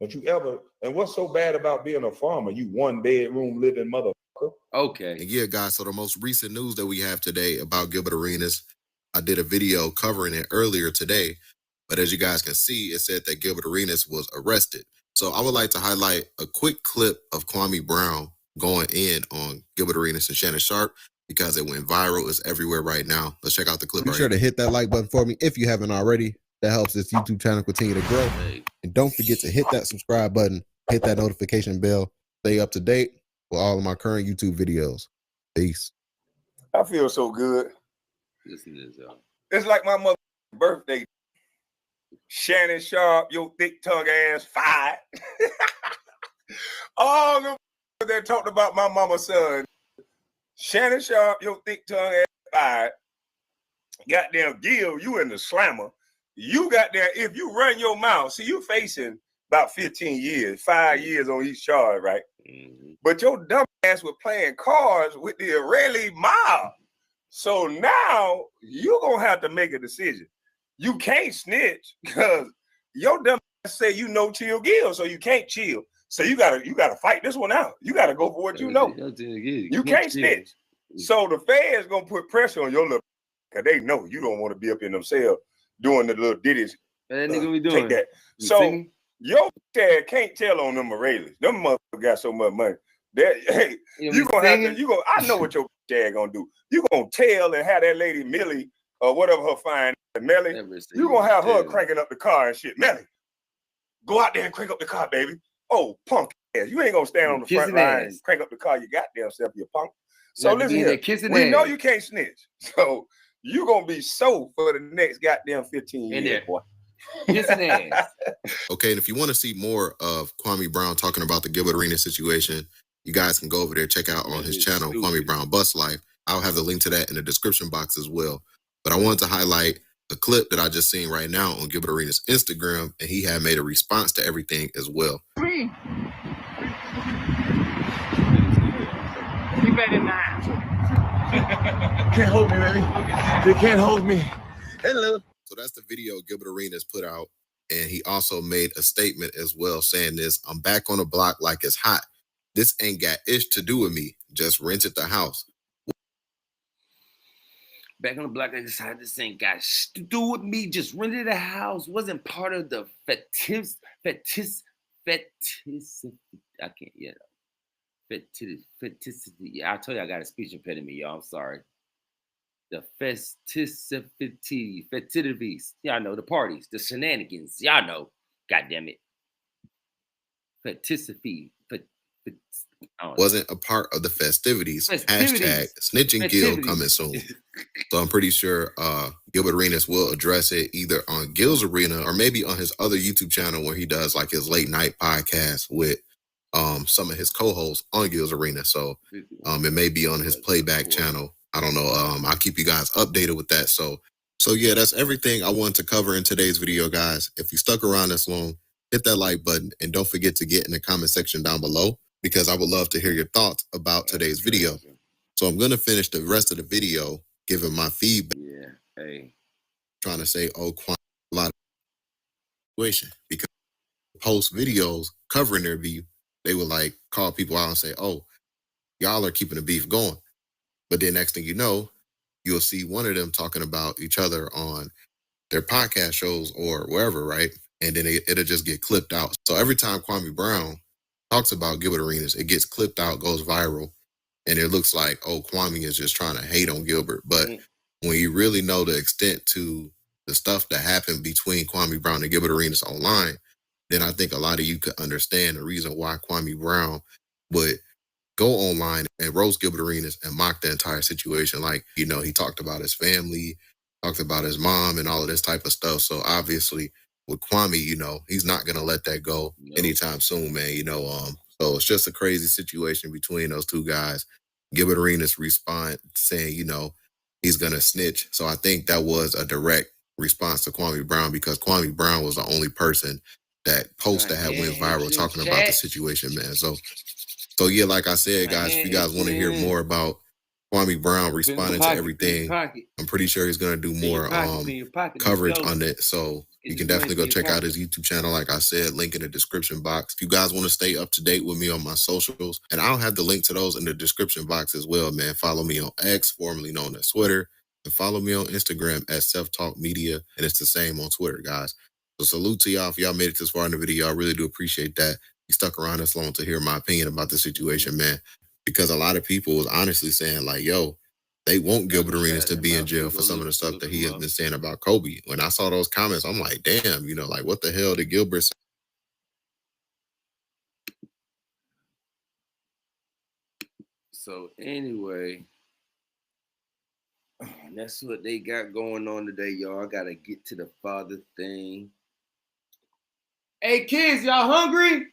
Don't you ever, and what's so bad about being a farmer? You 1-bedroom living motherfucker. Okay. And yeah, guys, so the most recent news that we have today about Gilbert Arenas, I did a video covering it earlier today, but as you guys can see, it said that Gilbert Arenas was arrested. So I would like to highlight a quick clip of Kwame Brown going in on Gilbert Arenas and Shannon Sharp because it went viral. It's everywhere right now. Let's check out the clip. Be sure to hit that like button for me if you haven't already. That helps this YouTube channel continue to grow. And don't forget to hit that subscribe button, hit that notification bell, stay up to date with all of my current YouTube videos. Peace. I feel so good. Listen to this, It's like my mother's birthday. Shannon Sharp, your thick tongue ass, fired. All the that talked about my mama's son. Shannon Sharp, your thick tongue ass, fired. Goddamn Gil, you in the slammer. You got there, if you run your mouth, see, you facing about 15 years, 5 years on each charge, right? But your dumb ass was playing cards with the Israeli mob. So now you're going to have to make a decision. You can't snitch because your dumb ass say you know chill Gil, so you can't chill. So you gotta fight this one out. You gotta go for what you know. You can't snitch. So the feds gonna put pressure on your little because they know you don't want to be up in them cells doing the little ditties. That nigga we doing. Take that. So your dad can't tell on them Israelis. Them motherfuckers got so much money. That hey, you gonna have to. I know what your dad gonna do. You gonna tell and have that lady Millie or whatever her fine Melly. You gonna have her cranking up the car and shit. Melly, go out there and crank up the car, baby. Oh, punk ass. You ain't gonna stand on the front line and crank up the car. You goddamn self, you punk. So listen here. We know you can't snitch. So you gonna be so for the next goddamn 15 years, boy. Okay, and if you want to see more of Kwame Brown talking about the Gilbert Arenas situation, you guys can go over there, check out on his channel, Kwame Brown Bus Life. I'll have the link to that in the description box as well. But I wanted to highlight a clip that I just seen right now on Gilbert Arenas' Instagram, and he had made a response to everything as well. You better not. Can't hold me, baby. They can't hold me. Hello. So that's the video Gilbert Arenas put out, and he also made a statement as well saying this: "I'm back on the block like it's hot. This ain't got ish to do with me. Just rented the house." Back on the block, I decided this ain't got shit to do with me. Just rented a house. Wasn't part of the fetis. I can't yet. Feticity. Yeah, I told you I got a speech impediment, y'all. I'm sorry. The festivities. Y'all know the parties, the shenanigans. Y'all know. God damn it. Wasn't a part of the festivities. Hashtag snitching Gil coming soon. So I'm pretty sure Gilbert Arenas will address it either on Gil's Arena or maybe on his other YouTube channel where he does like his late night podcast with some of his co-hosts on Gil's Arena. So it may be on his playback channel. I don't know. I'll keep you guys updated with that. So yeah, that's everything I wanted to cover in today's video, guys. If you stuck around this long, hit that like button and don't forget to get in the comment section down below because I would love to hear your thoughts about today's video. So I'm going to finish the rest of the video giving my feedback. Yeah, hey. Trying to say, a lot of situation because post videos covering their beef, they would like call people out and say, oh, y'all are keeping the beef going. But then next thing you know, you'll see one of them talking about each other on their podcast shows or wherever, right? And then it'll just get clipped out. So every time Kwame Brown talks about Gilbert Arenas, it gets clipped out, goes viral, and it looks like, oh, Kwame is just trying to hate on Gilbert. But when you really know the extent to the stuff that happened between Kwame Brown and Gilbert Arenas online, then I think a lot of you could understand the reason why Kwame Brown would go online and roast Gilbert Arenas and mock the entire situation. Like, you know, he talked about his family, talked about his mom and all of this type of stuff. So obviously with Kwame, you know, he's not going to let that go anytime soon, man. You know, so it's just a crazy situation between those two guys. Gilbert Arenas respond saying, you know, he's going to snitch. So I think that was a direct response to Kwame Brown because Kwame Brown was the only person that post that had went viral talking about the situation, man. So yeah, like I said, guys, if you guys want to hear more about Kwame Brown responding to everything, I'm pretty sure he's going to do more coverage on it. So You can definitely go check out his YouTube channel. Like I said, link in the description box. If you guys want to stay up to date with me on my socials, and I'll have the link to those in the description box as well, man. Follow me on X, formerly known as Twitter, and follow me on Instagram at Self Talk Media, and it's the same on Twitter, guys. So salute to y'all if y'all made it this far in the video. I really do appreciate that. You stuck around this long to hear my opinion about the situation, man. Because a lot of people was honestly saying like, yo, they want Gilbert Arenas to be in jail for some of the stuff that he has been saying about Kobe. When I saw those comments, I'm like, damn, you know, like what the hell did Gilbert say? So anyway, that's what they got going on today, y'all. I gotta get to the father thing. Hey kids, y'all hungry?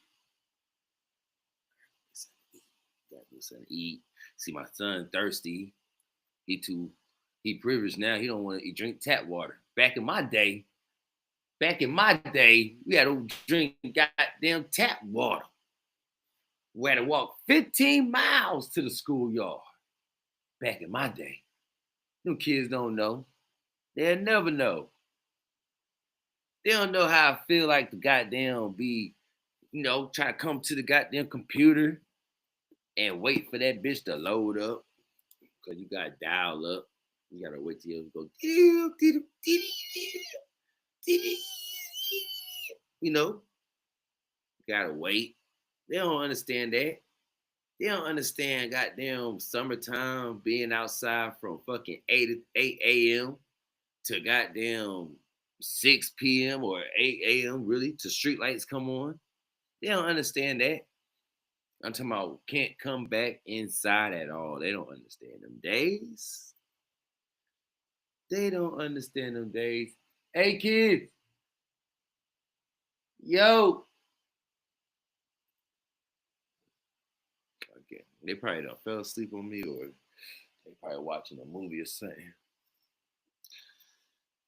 Gotta do something to eat. See my son thirsty. He privileged now. He don't want to drink tap water. Back in my day, we had to drink goddamn tap water. We had to walk 15 miles to the schoolyard. Back in my day. Them kids don't know. They'll never know. They don't know how I feel like to goddamn be, you know, try to come to the goddamn computer and wait for that bitch to load up. Because you got to dial up. You got to wait till it go, you know, got to wait. They don't understand that. They don't understand goddamn summertime being outside from fucking 8 a.m. to goddamn 6 p.m. or 8 a.m. really till street lights come on. They don't understand that. I'm talking about can't come back inside at all. They don't understand them days. They don't understand them days. Hey kids. Yo. Okay. They probably done fell asleep on me or they probably watching a movie or something.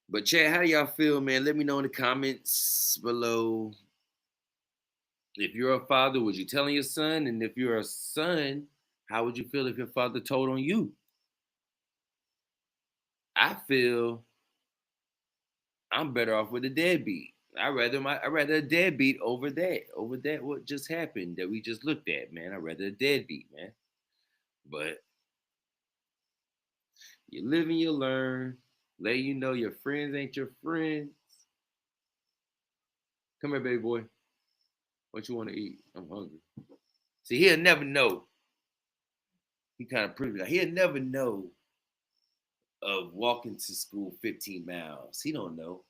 But Chad, how do y'all feel, man? Let me know in the comments below. If you're a father, would you tell your son? And if you're a son, how would you feel if your father told on you? I feel I'm better off with a deadbeat. I'd rather a deadbeat over that what just happened that we just looked at, man. I'd rather a deadbeat, man. But you live and you learn. Let you know your friends ain't your friends. Come here, baby boy. What you want to eat? I'm hungry. See, he'll never know. He kind of privileged. He'll never know of walking to school 15 miles. He don't know.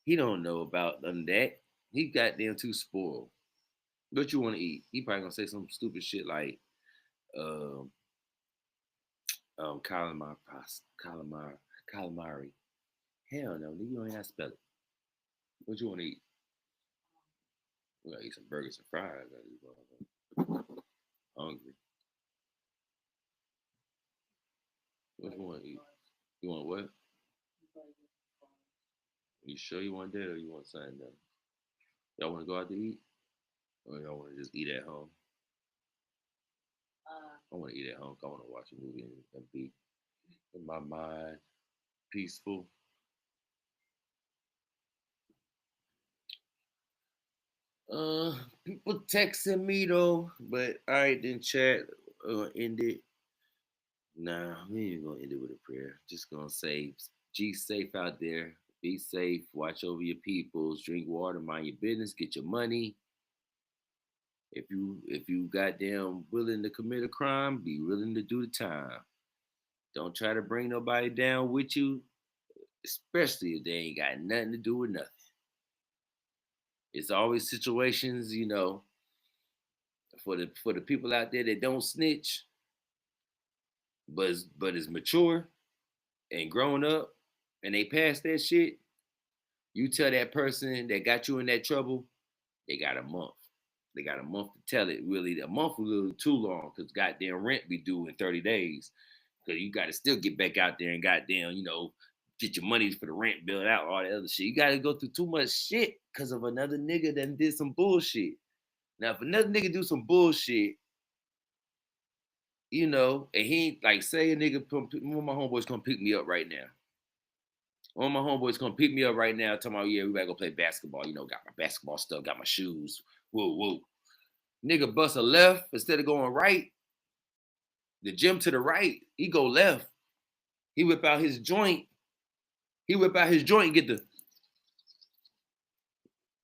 He don't know about none of that. He goddamn too spoiled. What you want to eat? He probably gonna say some stupid shit like, calamari. Hell no, you don't even have to spell it. What you want to eat? We gotta eat some burgers and fries. Hungry. What you want to eat? You want what? You sure you want that or you want something else? Y'all want to go out to eat? Or y'all want to just eat at home? I want to eat at home. I want to watch a movie and be in my mind peaceful. People texting me though, but all right, then chat. End it. Nah, we ain't gonna end it with a prayer. Just gonna say, G safe out there. Be safe. Watch over your peoples. Drink water. Mind your business. Get your money. If you goddamn willing to commit a crime, be willing to do the time. Don't try to bring nobody down with you, especially if they ain't got nothing to do with nothing. It's always situations, you know, for the people out there that don't snitch, but is mature and grown up and they past that shit. You tell that person that got you in that trouble, they got a month. They got a month to tell it. Really, a month was a little too long because goddamn rent be due in 30 days. Because you got to still get back out there and goddamn, you know, get your money for the rent, build out all that other shit. You got to go through too much shit because of another nigga that did some bullshit. Now, if another nigga do some bullshit, you know, and he like say a nigga, one of my homeboys come pick me up right now. All my homeboys come pick me up right now, talking about, yeah, we gotta go play basketball. You know, got my basketball stuff, got my shoes. Whoa, whoa. Nigga bust a left instead of going right. The gym to the right, he go left. He whip out his joint. And get the,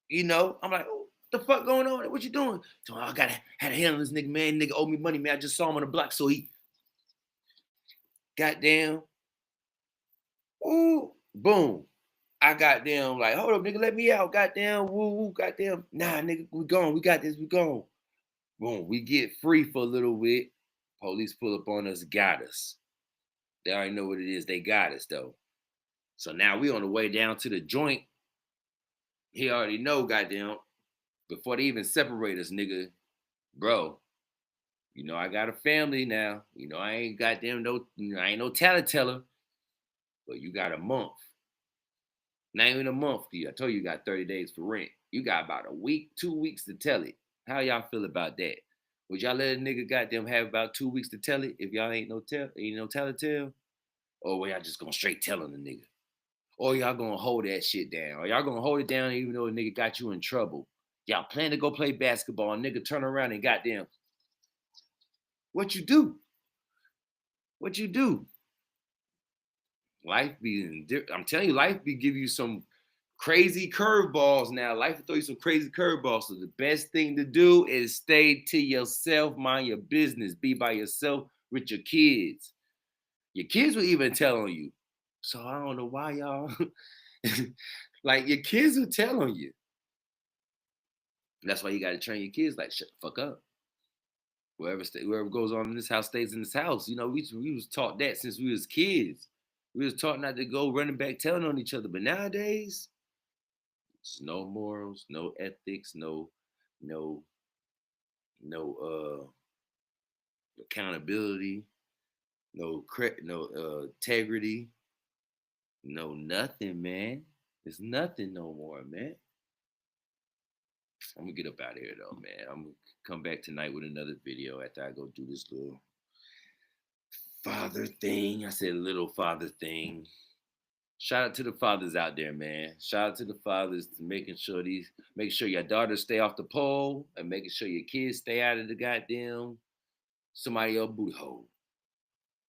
you know, I'm like, oh, what the fuck going on? What you doing? So I had to handle this nigga, man. Nigga owe me money, man. I just saw him on the block, so he, goddamn, ooh, boom. I goddamn like, hold up, nigga, let me out. Goddamn, woo, woo, goddamn. Nah, nigga, we gone. We got this, we gone. Boom, we get free for a little bit. Police pull up on us, got us. They already know what it is. They got us, though. So now we on the way down to the joint. He already know, goddamn, before they even separate us, nigga, bro, you know, I got a family now. You know, I ain't goddamn no, you know, I ain't no tattler, but you got a month. Not even a month. I told you got 30 days for rent. You got about a week, 2 weeks to tell it. How y'all feel about that? Would y'all let a nigga goddamn have about 2 weeks to tell it if y'all ain't no tattletale? Or were y'all just gonna straight telling the nigga? Or y'all gonna hold that shit down? Or y'all gonna hold it down even though a nigga got you in trouble? Y'all plan to go play basketball, and nigga turn around and goddamn, what you do? What you do? Life be, I'm telling you, life be give you some crazy curveballs now. Life will throw you some crazy curveballs. So the best thing to do is stay to yourself, mind your business, be by yourself with your kids. Your kids will even tell on you. So I don't know why y'all, like your kids will tell on you. That's why you got to train your kids like, shut the fuck up. Whoever goes on in this house stays in this house. You know, we was taught that since we was kids. We was taught not to go running back telling on each other. But nowadays, it's no morals, no ethics, no accountability, no integrity, no nothing, man. There's nothing no more, man. I'm gonna get up out of here though, man. I'm gonna come back tonight with another video after I go do this little father thing. I said little father thing. Shout out to the fathers out there, man. Shout out to the fathers to making sure your daughters stay off the pole and making sure your kids stay out of the goddamn somebody else booty hole.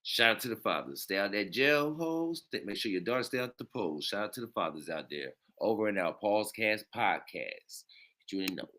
Shout out to the fathers. Stay out that jail holes. Make sure your daughters stay out the pole. Shout out to the fathers out there. Over and out. Paul's Cast Podcast. You didn't know.